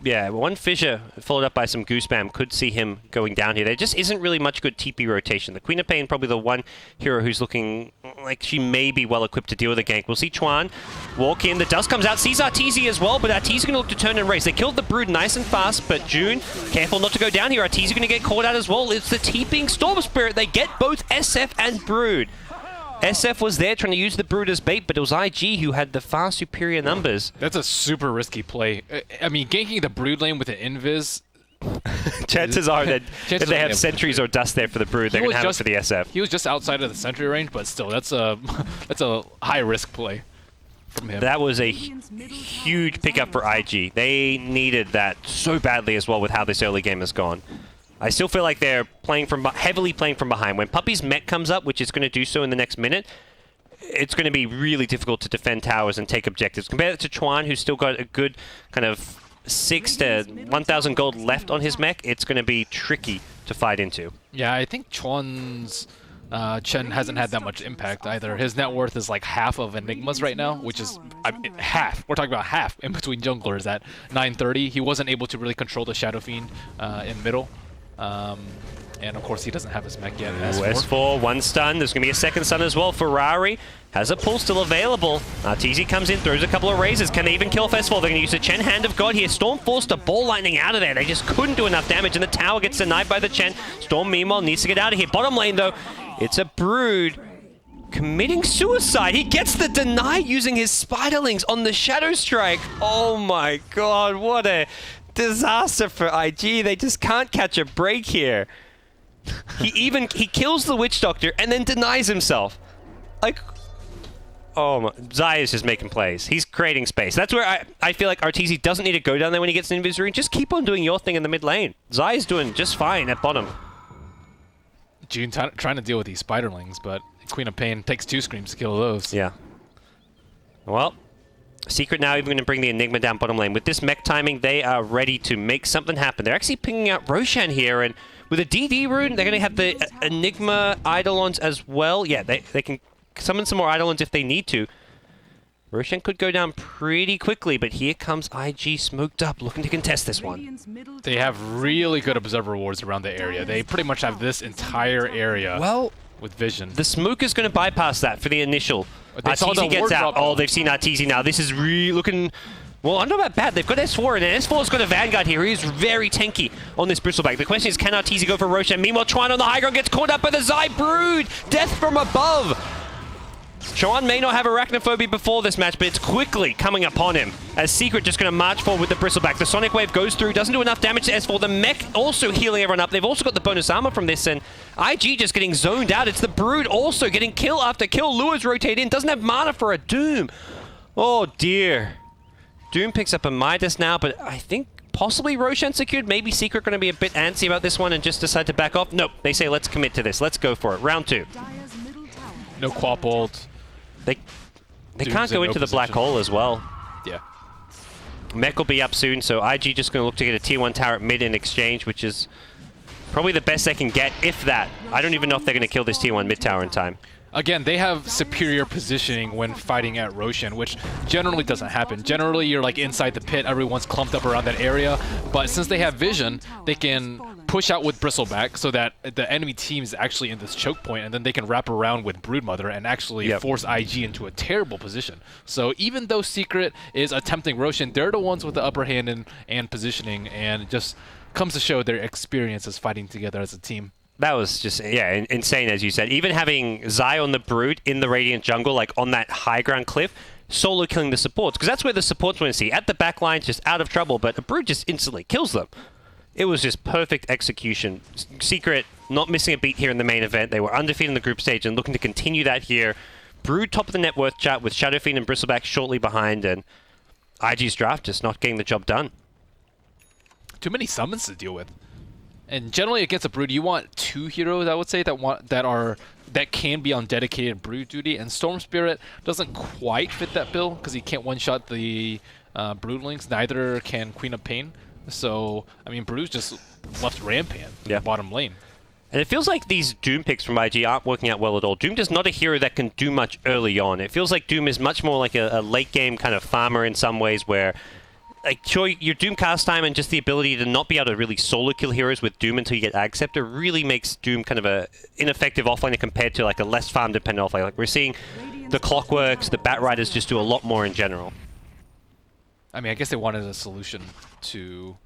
Yeah, one fissure followed up by some goose spam could see him going down here. There just isn't really much good TP rotation. The Queen of Pain probably the one hero who's looking like she may be well equipped to deal with the gank. We'll see Chuan walk in. The dust comes out, sees Arteezy as well, but Arteezy going to look to turn and race. They killed the Brood nice and fast, but June, careful not to go down here. Arteezy going to get caught out as well. It's the TPing Storm Spirit. They get both SF and Brood. SF was there trying to use the Brood as bait, but it was IG who had the far superior numbers. That's a super risky play. I mean, ganking the Brood lane with an invis. Chances are that if they have sentries or dust there for the Brood, they're going to have it for the SF. He was just outside of the sentry range, but still, that's a high risk play from him. That was a huge pickup for IG. They needed that so badly as well with how this early game has gone. I still feel like they're heavily playing from behind. When Puppey's mech comes up, which is going to do so in the next minute, it's going to be really difficult to defend towers and take objectives. Compare that to Chuan, who's still got a good kind of 6 to 1,000 gold left on his mech. It's going to be tricky to fight into. Yeah, I think Chuan's Chen hasn't had that much impact either. His net worth is like half of Enigma's right now, which is half. We're talking about half in between junglers at 930. He wasn't able to really control the Shadow Fiend in middle. And of course he doesn't have his mech yet. S4, one stun. There's going to be a second stun as well. Ferrari has a pull still available. Arteezy comes in, throws a couple of razors. Can they even kill S4? They're going to use the Chen Hand of God here. Storm forced a ball lightning out of there. They just couldn't do enough damage, and the tower gets denied by the Chen. Storm, meanwhile, needs to get out of here. Bottom lane, though, it's a Brood committing suicide. He gets the deny using his Spiderlings on the Shadow Strike. Oh my god, what a disaster for IG. They just can't catch a break here. He kills the Witch Doctor and then denies himself. Like, oh my, Zai is just making plays. He's creating space. That's where I feel like Arteezy doesn't need to go down there when he gets an invis. Just keep on doing your thing in the mid lane. Zai is doing just fine at bottom. June trying to deal with these Spiderlings, but Queen of Pain takes 2 screams to kill those. Yeah. Well, Secret now even going to bring the Enigma down bottom lane. With this mech timing, they are ready to make something happen. They're actually picking out Roshan here, and with a DD rune, they're going to have the Enigma Eidolons as well. Yeah, they can summon some more Eidolons if they need to. Roshan could go down pretty quickly, but here comes IG smoked up, looking to contest this one. They have really good observer wards around the area. They pretty much have this entire area with vision. The smoke is going to bypass that for the initial. Arteezy gets out. Oh, they've seen Arteezy now. This is really looking... Well, I don't know about bad. They've got S4, and S4's got a Vanguard here. He's very tanky on this Bristleback. The question is, can Arteezy go for Roshan? Meanwhile, Chuan on the high ground gets caught up by the Zai Brood. Death from above. Chuan may not have arachnophobia before this match, but it's quickly coming upon him. As Secret just going to march forward with the Bristleback. The Sonic Wave goes through, doesn't do enough damage to S4. The mech also healing everyone up. They've also got the bonus armor from this, and IG just getting zoned out. It's the Brood also getting kill after kill. Lure's rotate in, doesn't have mana for a Doom. Oh dear. Doom picks up a Midas now, but I think possibly Roshan secured. Maybe Secret going to be a bit antsy about this one and just decide to back off. Nope, they say let's commit to this. Let's go for it. Round 2. No Quap ult. They Doom's can't go in into no the black position. hole as well. Yeah. Mech will be up soon, so IG just going to look to get a tier 1 tower at mid in exchange, which is probably the best they can get, if that. I don't even know if they're going to kill this tier 1 mid tower in time. Again, they have superior positioning when fighting at Roshan, which generally doesn't happen. Generally, you're like inside the pit, everyone's clumped up around that area. But since they have vision, they can push out with Bristleback so that the enemy team is actually in this choke point, and then they can wrap around with Broodmother and actually force IG into a terrible position. So even though Secret is attempting Roshan, they're the ones with the upper hand and positioning, and just comes to show their experience as fighting together as a team. That was just, yeah, insane, as you said. Even having Zai on the Brood in the Radiant jungle, like on that high ground cliff, solo killing the supports, because that's where the supports want to see. At the back line, just out of trouble, but a Brood just instantly kills them. It was just perfect execution. Secret not missing a beat here in the main event. They were undefeated in the group stage and looking to continue that here. Brood top of the net worth chat with Shadowfiend and Bristleback shortly behind, and IG's draft just not getting the job done. Too many summons to deal with. And generally against a Brood, you want 2 heroes, I would say, that can be on dedicated Brood duty. And Storm Spirit doesn't quite fit that bill because he can't one-shot the Broodlings. Neither can Queen of Pain. So, I mean, Brood's just left rampant in the bottom lane. And it feels like these Doom picks from IG aren't working out well at all. Doom is not a hero that can do much early on. It feels like Doom is much more like a late game kind of farmer in some ways, where like, sure, your Doom cast time and just the ability to not be able to really solo kill heroes with Doom until you get Ag Scepter really makes Doom kind of a ineffective offlaner compared to like a less farm dependent offlaner. Like we're seeing the Clockworks, the Bat Riders just do a lot more in general. I mean, I guess they wanted a solution to,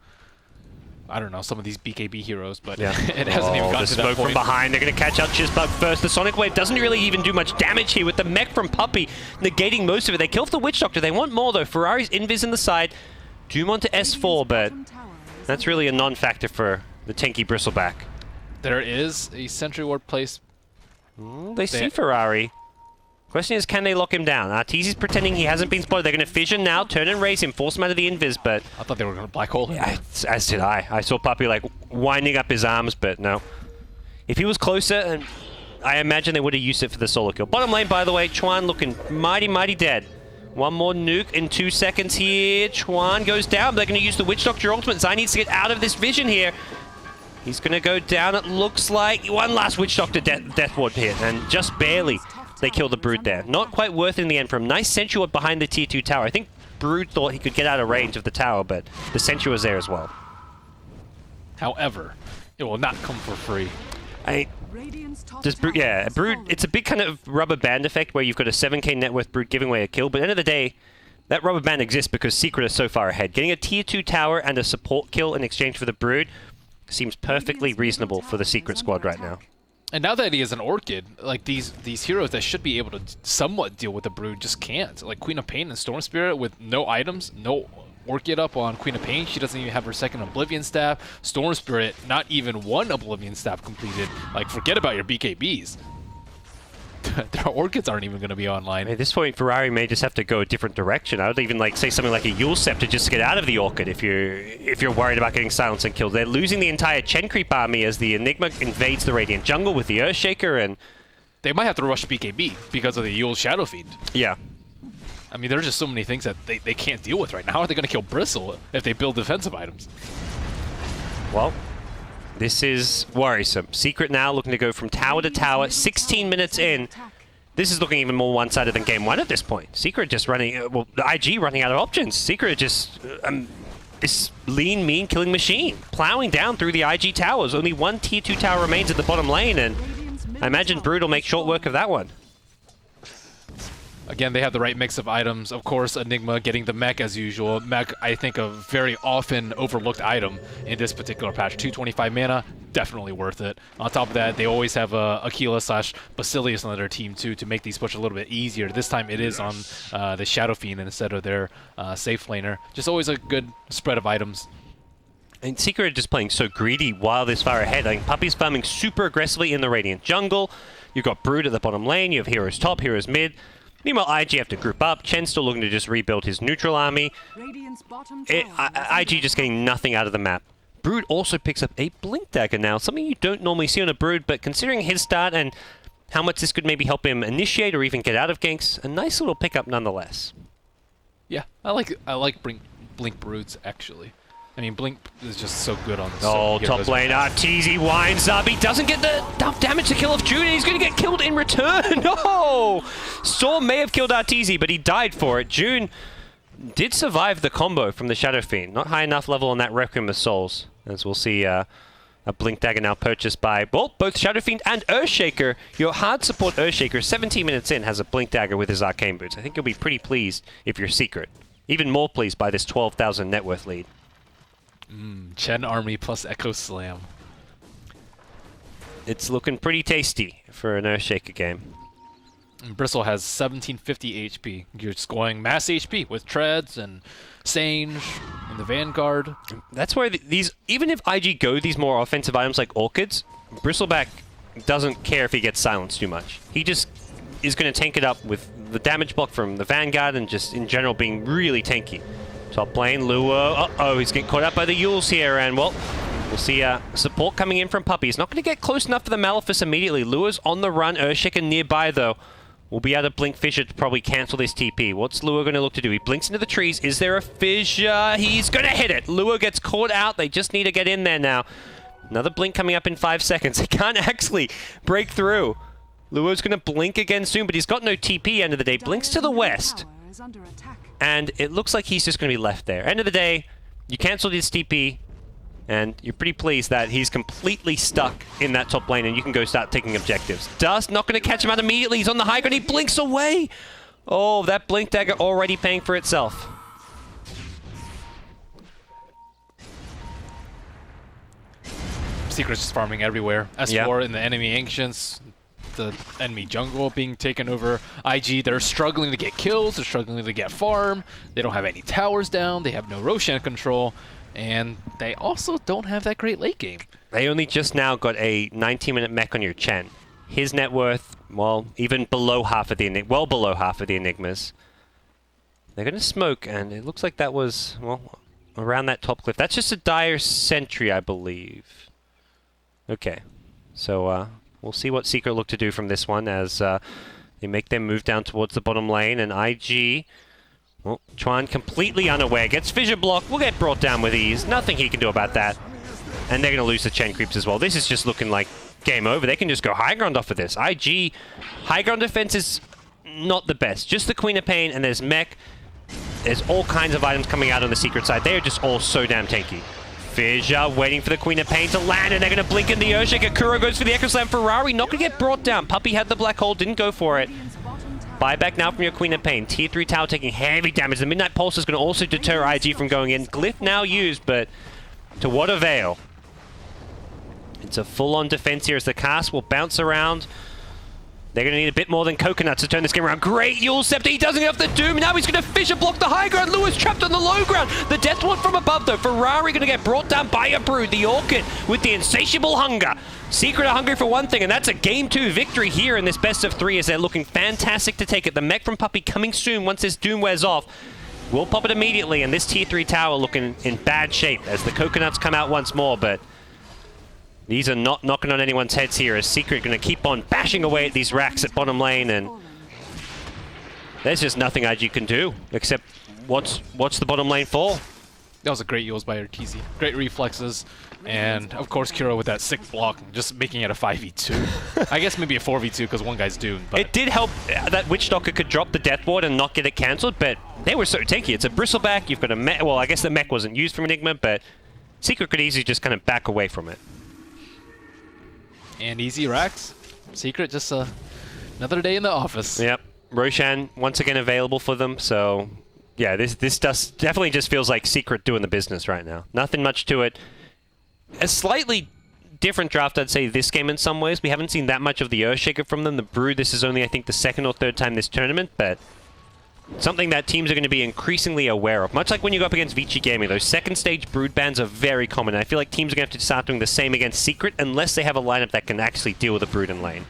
I don't know, some of these BKB heroes, but it hasn't even gotten to that smoke point. from behind. They're going to catch out Chizbug first. The Sonic Wave doesn't really even do much damage here with the mech from Puppey negating most of it. They kill off the Witch Doctor. They want more though. Ferrari's invis in the side. Doom onto S4, but that's really a non-factor for the tanky Bristleback. There is a Sentry Ward placed. They see Ferrari. Question is, can they lock him down? Arteezy's pretending he hasn't been spotted. They're going to fission now, turn and raise him, force him out of the invis, but I thought they were going to black hole him. yeah, as did I. I saw Puppey like winding up his arms, but no. If he was closer, and I imagine they would have used it for the solo kill. Bottom lane, by the way, Chuan looking mighty, mighty dead. One more nuke in 2 seconds here. Chuan goes down. They're going to use the Witch Doctor ultimate. Zai needs to get out of this vision here. He's going to go down, it looks like. One last Witch Doctor death ward hit, and just barely they kill the Brood there. Not quite worth it in the end for him. Nice Sentry Ward behind the tier 2 tower. I think Brood thought he could get out of range of the tower, but the Sentry was there as well. However, it will not come for free. Brood, it's a big kind of rubber band effect where you've got a 7k net worth Brood giving away a kill, but at the end of the day, that rubber band exists because Secret is so far ahead. Getting a tier 2 tower and a support kill in exchange for the Brood seems perfectly reasonable for the Secret squad right now. And now that he is an Orchid, like these heroes that should be able to somewhat deal with the Brood just can't. Like Queen of Pain and Storm Spirit with no items, no Orchid up on Queen of Pain. She doesn't even have her second Oblivion Staff. Storm Spirit, not even one Oblivion Staff completed. Like, forget about your BKBs. Their Orchids aren't even going to be online. At this point, Ferrari may just have to go a different direction. I would even like say something like a Yule Scepter just to get out of the Orchid if you're worried about getting silenced and killed. They're losing the entire Chen Creep army as the Enigma invades the Radiant Jungle with the Earthshaker, and they might have to rush BKB because of the Yule Shadowfiend. Yeah. I mean, there's just so many things that they can't deal with right now. How are they going to kill Bristle if they build defensive items? Well, this is worrisome. Secret now looking to go from tower to tower. 16 minutes in. This is looking even more one-sided than Game 1 at this point. Secret just running... the IG running out of options. Secret just... this lean, mean killing machine. Plowing down through the IG towers. Only one tier 2 tower remains at the bottom lane, and I imagine Brood will make short work of that one. Again, they have the right mix of items. Of course, Enigma getting the mech as usual. Mech, I think, a very often overlooked item in this particular patch. 225 mana, definitely worth it. On top of that, they always have Aquila/Basilius on their team too to make these push a little bit easier. This time it is on the Shadowfiend instead of their safe laner. Just always a good spread of items. And Secret are just playing so greedy while this far ahead. I mean, Puppey's farming super aggressively in the Radiant Jungle. You've got Brood at the bottom lane. You have Heroes top, Heroes mid. Meanwhile, IG have to group up. Chen still looking to just rebuild his neutral army. IG just getting nothing out of the map. Brood also picks up a Blink Dagger now, something you don't normally see on a Brood, but considering his start and how much this could maybe help him initiate or even get out of ganks, a nice little pickup nonetheless. Yeah, I like Blink Broods actually. I mean, Blink is just so good on this. Oh, top lane, TZ winds up. He doesn't get enough damage to kill off June, and he's going to get killed in return. No! Storm may have killed TZ, but he died for it. June did survive the combo from the Shadow Fiend. Not high enough level on that Requiem of Souls, as we'll see a Blink Dagger now purchased by, well, both Shadow Fiend and Earthshaker. Your hard support Earthshaker, 17 minutes in, has a Blink Dagger with his Arcane Boots. I think you'll be pretty pleased if you're Secret. Even more pleased by this 12,000 net worth lead. Chen Army plus Echo Slam. It's looking pretty tasty for an Earthshaker game. And Bristle has 1750 HP. You're just going mass HP with Treads and Sange and the Vanguard. That's where these, even if IG go these more offensive items like Orchids, Bristleback doesn't care if he gets silenced too much. He just is going to tank it up with the damage block from the Vanguard and just in general being really tanky. Top lane, Lua. Uh-oh, he's getting caught up by the Yules here, and well, we'll see support coming in from Puppey. He's not going to get close enough for the Malefice immediately. Lua's on the run, Earthshaker nearby though. We'll be able to blink Fissure to probably cancel this TP. What's Lua going to look to do? He blinks into the trees. Is there a Fissure? He's going to hit it. Lua gets caught out. They just need to get in there now. Another blink coming up in 5 seconds. They can't actually break through. Lua's going to blink again soon, but he's got no TP end of the day. Blinks to the west. And it looks like he's just going to be left there. End of the day, you canceled his TP, and you're pretty pleased that he's completely stuck in that top lane, and you can go start taking objectives. Dust not going to catch him out immediately. He's on the high ground. He blinks away. Oh, that Blink Dagger already paying for itself. Secret's just farming everywhere. S4 in the enemy Ancients. The enemy jungle being taken over. IG, they're struggling to get kills, they're struggling to get farm, they don't have any towers down, they have no Roshan control, and they also don't have that great late game. They only just now got a 19-minute mech on your Chen. His net worth, well, even below half of the well below half of the Enigmas. They're going to smoke, and it looks like that was, well, around that top cliff. That's just a Dire Sentry, I believe. Okay, so we'll see what Secret look to do from this one as they make their move down towards the bottom lane. And IG, well, Chuan completely unaware, gets Fissure block, will get brought down with ease. Nothing he can do about that. And they're going to lose the Chen creeps as well. This is just looking like game over. They can just go high ground off of this. IG, high ground defense is not the best. Just the Queen of Pain, and there's mech. There's all kinds of items coming out on the Secret side. They are just all so damn tanky. Fissure waiting for the Queen of Pain to land, and they're going to blink in the Earthshaker. Kuro goes for the Echo Slam. Ferrari not going to get brought down. Puppey had the black hole, didn't go for it. Buyback now from your Queen of Pain. Tier 3 tower taking heavy damage. The Midnight Pulse is going to also deter IG from going in. Glyph now used, but to what avail? It's a full-on defense here as the cast will bounce around. They're going to need a bit more than coconuts to turn this game around. Great Yule Scepter. He doesn't get off the Doom. Now he's going to Fissure block the high ground. Lewis trapped on the low ground. The Death Ward from above, though. Ferrari going to get brought down by a Brood. The Orchid with the insatiable hunger. Secret are hungry for one thing, and that's a Game 2 victory here in this best of 3 as they're looking fantastic to take it. The mech from Puppey coming soon once this Doom wears off. We'll pop it immediately, and this Tier 3 tower looking in bad shape as the coconuts come out once more, but these are not knocking on anyone's heads here as Secret going to keep on bashing away at these racks at bottom lane, and there's just nothing IG can do except what's the bottom lane for. That was a great Yules by Arteezy. Great reflexes, and of course Kuro with that sick block, just making it a 5v2. I guess maybe a 4v2 because one guy's doomed. But it did help that Witch Doctor could drop the Death Ward and not get it cancelled, but they were so tanky. It's a Bristleback, you've got a mech, well I guess the mech wasn't used from Enigma, but Secret could easily just kind of back away from it. And easy racks. Secret, just another day in the office. Yep. Roshan once again available for them, so yeah, this definitely just feels like Secret doing the business right now. Nothing much to it. A slightly different draft, I'd say, this game in some ways. We haven't seen that much of the Earthshaker from them. The Brood, this is only, I think, the second or third time this tournament, but something that teams are going to be increasingly aware of. Much like when you go up against Vici Gaming, those second stage Brood bans are very common. I feel like teams are going to have to start doing the same against Secret unless they have a lineup that can actually deal with a Brood in lane.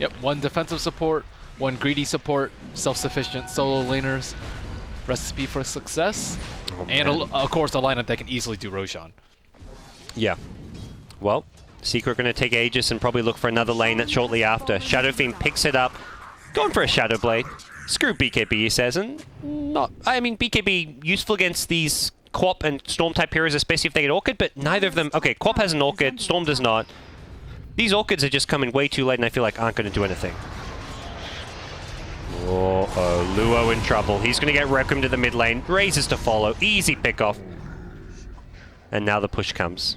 Yep, one defensive support, One greedy support, self-sufficient solo laners, recipe for success, and of course a lineup that can easily do Roshan. Yeah. Well, Secret going to take Aegis and probably look for another lane that shortly after. Shadow Fiend picks it up, going for a Shadow Blade. Screw BKB, he says, and not. I mean, BKB useful against these Quap and Storm type heroes, especially if they get Orchid, but neither of them. Okay, Quap has an Orchid, Storm does not. These Orchids are just coming way too late, and I feel like aren't going to do anything. Uh-oh, Luo in trouble. He's going to get Requiem to the mid lane. Razors to follow. Easy pick-off. And now the push comes.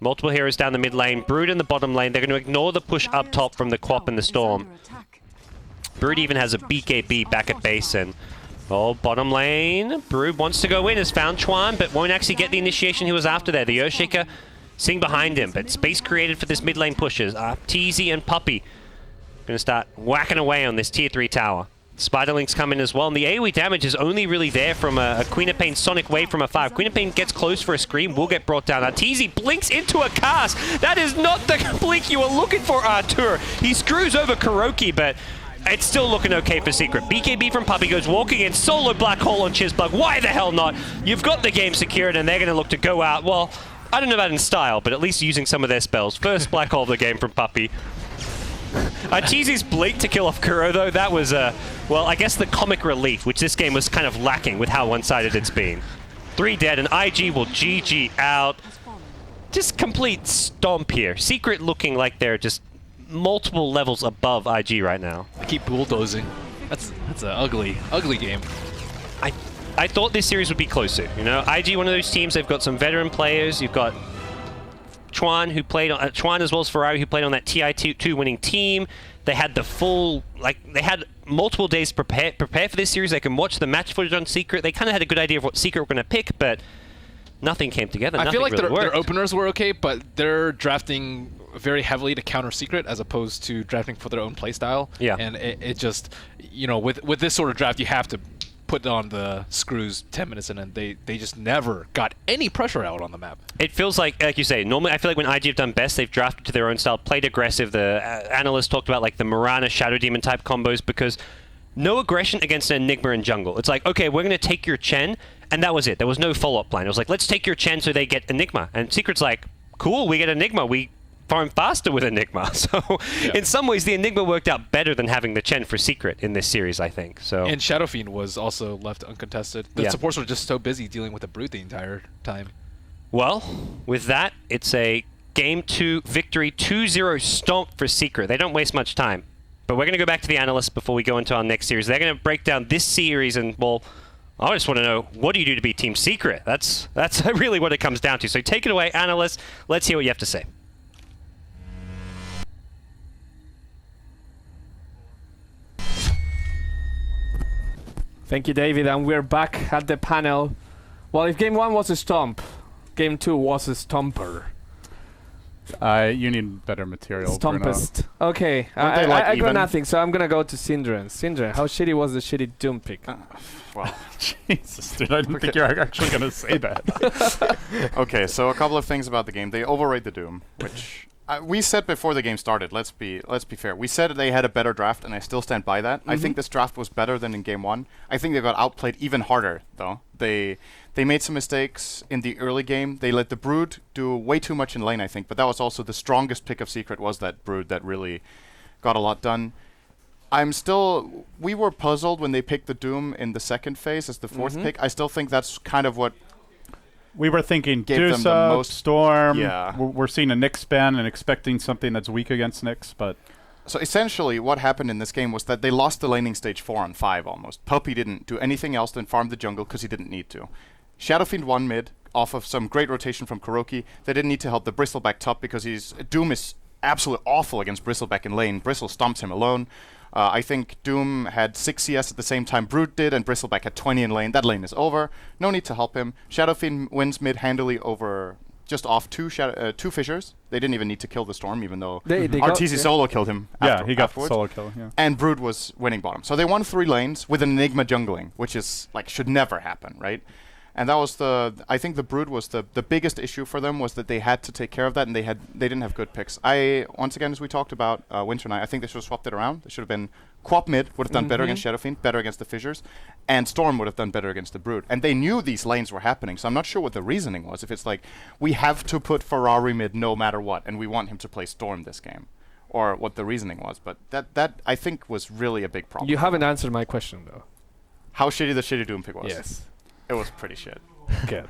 Multiple heroes down the mid lane. Brood in the bottom lane. They're going to ignore the push up top from the Quap and the Storm. Brood even has a BKB back at base, and oh, bottom lane. Brood wants to go in, has found Chuan, but won't actually get the initiation he was after there. The Earthshaker sitting behind him, but space created for this mid lane pushes. Teasy and Puppey going to start whacking away on this tier 3 tower. Spiderlings come in as well, and the AoE damage is only really there from a Queen of Pain Sonic Wave from afar. Queen of Pain gets close for a scream, will get brought down. Arteezy blinks into a cast. That is not the blink you were looking for, Artur. He screws over Kuroki, but it's still looking okay for Secret. BKB from Puppey goes walking in, solo Black Hole on Chizbug. Why the hell not? You've got the game secured, and they're going to look to go out. Well, I don't know about in style, but at least using some of their spells. First Black Hole of the game from Puppey. Arteezy's blink to kill off Kuro, though, that was, well, I guess the comic relief, which this game was kind of lacking with how one-sided it's been. 3 dead, and IG will GG out. Just complete stomp here. Secret looking like they're just multiple levels above IG right now. They keep bulldozing. That's an ugly, ugly game. I thought this series would be closer. You know, IG, one of those teams, they've got some veteran players. You've got Chuan, who played on Chuan as well as Ferrari, who played on that TI2 winning team. They had the full, they had multiple days to prepare for this series. They can watch the match footage on Secret. They kind of had a good idea of what Secret were going to pick, but nothing came together. I feel like really their openers were okay, but they're drafting very heavily to counter Secret as opposed to drafting for their own playstyle. Yeah. And it just, you know, with this sort of draft, you have to put on the screws 10 minutes in, and they just never got any pressure out on the map. It feels like you say, normally I feel like when IG have done best, they've drafted to their own style, played aggressive. The analysts talked about like the Mirana Shadow Demon type combos, because no aggression against an Enigma in jungle. It's like, okay, we're going to take your Chen, and that was it. There was no follow-up plan. It was like, let's take your Chen so they get Enigma. And Secret's like, cool, we get Enigma. We farm faster with Enigma. So in some ways, the Enigma worked out better than having the Chen for Secret in this series, I think. So. And Shadow Fiend was also left uncontested. The supports were just so busy dealing with the Brute the entire time. Well, with that, it's a Game 2 victory, 2-0 stomp for Secret. They don't waste much time. But we're going to go back to the analysts before we go into our next series. They're going to break down this series, and, well, I just want to know, what do you do to beat Team Secret? That's really what it comes down to. So take it away, analysts. Let's hear what you have to say. Thank you, David, and we're back at the panel. Well, if Game 1 was a stomp, Game 2 was a stomper. You need better material, Stompest. Okay, I got nothing, so I'm gonna go to Syndren. Syndren, how shitty was the shitty Doom pick? Well, Jesus, dude, I didn't think you were actually going to say that. okay, so a couple of things about the game. They overrate the Doom, which we said before the game started. Let's be fair. We said they had a better draft, and I still stand by that. I think this draft was better than in Game 1. I think they got outplayed even harder, though. They made some mistakes in the early game. They let the Brood do way too much in lane, I think, but that was also the strongest pick of Secret, was that Brood that really got a lot done. We were puzzled when they picked the Doom in the second phase as the fourth pick. I still think that's kind of what we were thinking. Gave them the most Storm. Yeah. We're seeing a Nyx ban and expecting something that's weak against Nyx, but... So essentially what happened in this game was that they lost the laning stage 4 on 5 almost. Puppey didn't do anything else than farm the jungle because he didn't need to. Shadow Fiend won mid off of some great rotation from Kuroki. They didn't need to help the Bristleback top because Doom is absolutely awful against Bristleback in lane. Bristle stomps him alone. I think Doom had 6 CS at the same time Brute did, and Bristleback had 20 in lane. That lane is over. No need to help him. Shadow Fiend wins mid handily over just off two Fissures. They didn't even need to kill the Storm, even though RTZ solo killed him. He got afterwards. the solo kill. Yeah. And Brood was winning bottom. So they won 3 lanes with an Enigma jungling, which is should never happen, right? And that was I think the Brood was the biggest issue for them, was that they had to take care of that, and they didn't have good picks. Once again, as we talked about Winter Night, I think they should have swapped it around. They should have been Quap mid would have done better against Shadowfiend, better against the Fissures, and Storm would have done better against the Brood. And they knew these lanes were happening, so I'm not sure what the reasoning was. If it's like, we have to put Ferrari mid no matter what, and we want him to play Storm this game, or what the reasoning was. But that I think was really a big problem. You haven't answered my question though. How shitty the Shitty Doom pick was. Yes. It was pretty shit. Okay.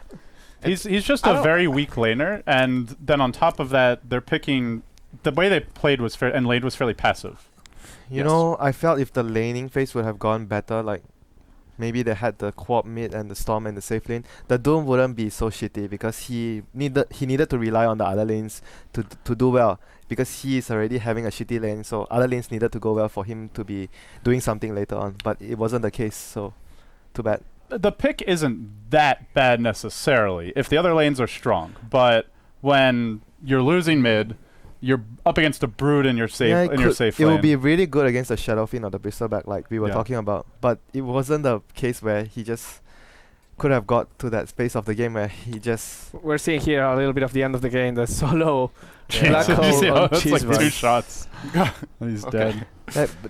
He's just a very weak laner, and then on top of that, they're picking the way they played was and laid was fairly passive. You know, I felt if the laning phase would have gone better, like maybe they had the Quap mid and the Storm and the safe lane, the Doom wouldn't be so shitty because he needed to rely on the other lanes to do well, because he is already having a shitty lane, so other lanes needed to go well for him to be doing something later on. But it wasn't the case, so too bad. The pick isn't that bad necessarily if the other lanes are strong, but when you're losing mid, you're up against a Brood in your safe safe it lane. would be really good against the Shadowfiend or the Bristleback like we were talking about, but it wasn't the case where he just could have got to that space of the game where he just... We're seeing here a little bit of the end of the game, the solo Black hole on that's like Cheesebug. 2 shots. He's dead.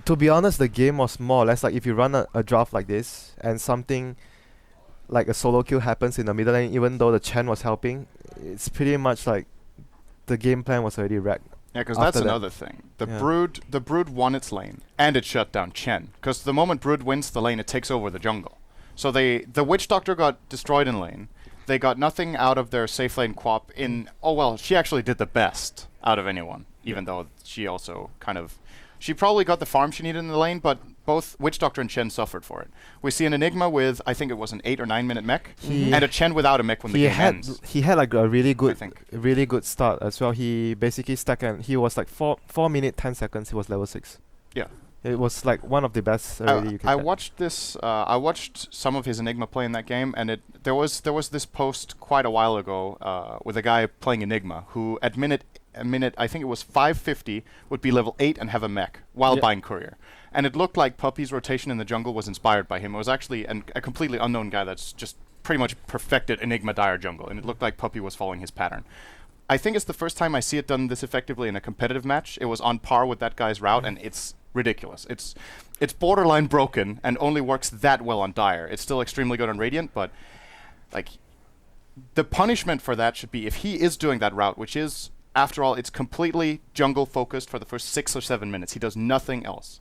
To be honest, the game was more or less like if you run a draft like this and something like a solo kill happens in the middle lane, even though the Chen was helping, it's pretty much like the game plan was already wrecked. Yeah, because that's another thing. The Brood won its lane, and it shut down Chen. Because the moment Brood wins the lane, it takes over the jungle. So the Witch Doctor got destroyed in lane. They got nothing out of their safe lane Quap in... Oh, well, she actually did the best out of anyone, even though she also kind of... She probably got the farm she needed in the lane, but both Witch Doctor and Chen suffered for it. We see an Enigma with, I think it was an 8 or 9 minute mech, and a Chen without a mech when the game ends. He had like a really good start as well. He basically stacked, and he was like 4 minutes 10 seconds. He was level 6. Yeah, it was like one of the best already you can I get. watched this. I watched some of his Enigma play in that game, and there was this post quite a while ago with a guy playing Enigma who at minute I think it was 550 would be level 8 and have a mech while buying courier. And it looked like Puppy's rotation in the jungle was inspired by him. It was actually a completely unknown guy that's just pretty much perfected Enigma Dire jungle, and it looked like Puppy was following his pattern. I think it's the first time I see it done this effectively in a competitive match. It was on par with that guy's route, and it's ridiculous. It's borderline broken and only works that well on Dire. It's still extremely good on Radiant, but like the punishment for that should be if he is doing that route, which is, after all, it's completely jungle focused for the first 6 or 7 minutes. He does nothing else.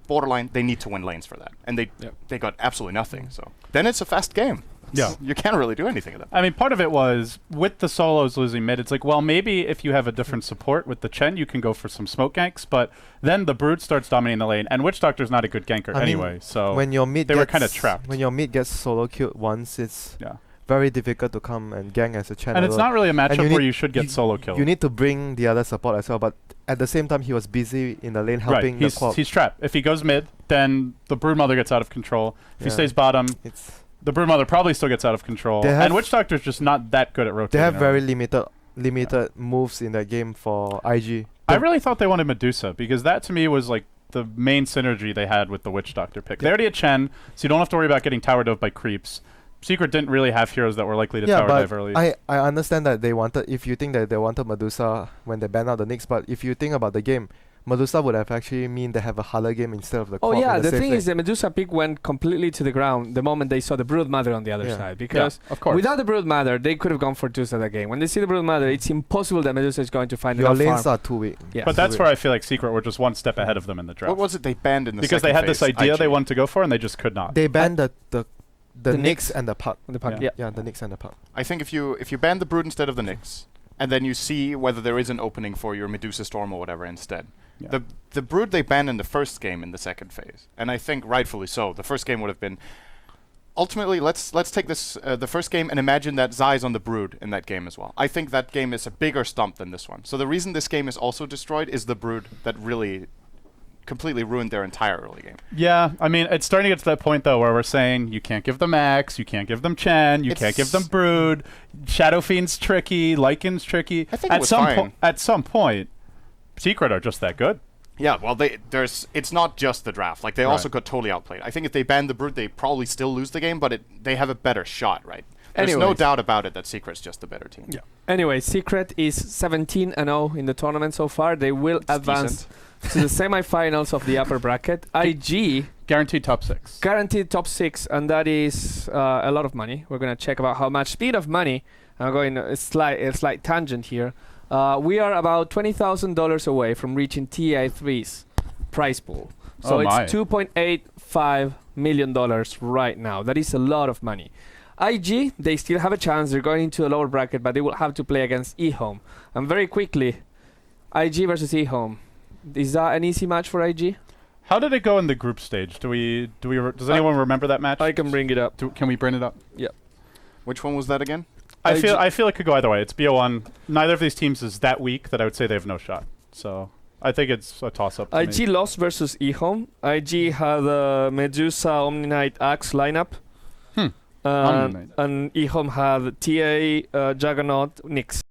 Borderline, they need to win lanes for that, and they got absolutely nothing. So then it's a fast game. Yeah, you can't really do anything with that. I mean, part of it was with the solos losing mid. It's like, well, maybe if you have a different support with the Chen, you can go for some smoke ganks. But then the Brood starts dominating the lane, and Witch Doctor's not a good ganker anyway. So when your mid they were kind of trapped. When your mid gets solo killed once, it's very difficult to come and gank as a Chen. And it's not really a matchup where you should get solo killed. You need to bring the other support as well, but at the same time, he was busy in the lane helping the Quap. He's trapped. If he goes mid, then the Broodmother gets out of control. If he stays bottom, the Broodmother probably still gets out of control. And Witch Doctor's just not that good at rotating. They have very limited moves in that game for IG. I really thought they wanted Medusa, because that to me was like the main synergy they had with the Witch Doctor pick. They already had Chen, so you don't have to worry about getting tower dove by creeps. Secret didn't really have heroes that were likely to tower dive early. I understand that they wanted, if you think that they wanted Medusa when they banned out the Nyx, but if you think about the game, Medusa would have actually mean they have a harder game instead of the Quap. Oh yeah, the thing is the Medusa pick went completely to the ground the moment they saw the Broodmother on the other side, because of course. Without the Broodmother, they could have gone for Medusa that game. When they see the Broodmother, it's impossible that Medusa is going to find your enough lanes farm. are too weak. Yes. But that's where I feel like Secret were just one step ahead of them in the draft. What was it they banned in the because second they had phase? this idea IG. they wanted to go for, and they just could not. They banned the The Nyx and the Puck. The puck, the Nyx and the Puck. I think if you ban the Brood instead of the Nyx, and then you see whether there is an opening for your Medusa Storm or whatever instead. Yeah. The Brood they banned in the first game in the second phase, and I think rightfully so. The first game would have been... Ultimately, let's take this the first game and imagine that Zai's on the Brood in that game as well. I think that game is a bigger stump than this one. So the reason this game is also destroyed is the Brood that really completely ruined their entire early game. Yeah, I mean, it's starting to get to that point, though, where we're saying you can't give them Axe, you can't give them Chen, you can't give them Brood, Shadowfiend's tricky, Lycan's tricky. I think it was fine. At some point, Secret are just that good. Yeah, well, it's not just the draft. Like, they also got totally outplayed. I think if they ban the Brood, they probably still lose the game, but they have a better shot, right? There's no Anyways. doubt about it that Secret's just the better team. Yeah. Anyway, Secret is 17-0 in the tournament so far. They will It's advance to the semifinals of the upper bracket. IG Guaranteed top 6. guaranteed top 6, and that is a lot of money. We're going to check about how much. Speed of money, I'm going a slight tangent here. We are about $20,000 away from reaching TI3's prize pool. So Oh my. it's $2.85 million right now. That is a lot of money. IG, they still have a chance. They're going into a lower bracket, but they will have to play against eHome. And very quickly, IG versus eHome. Is that an easy match for IG? How did it go in the group stage? Does anyone remember that match? I can bring it up. Can we bring it up? Which one was that again? I feel it could go either way. It's BO1. Neither of these teams is that weak that I would say they have no shot. So I think it's a toss-up. to IG me. lost versus eHome. IG had a Medusa Omni-Knight Axe lineup. Omni-Knight. And eHome had TA Juggernaut Nyx.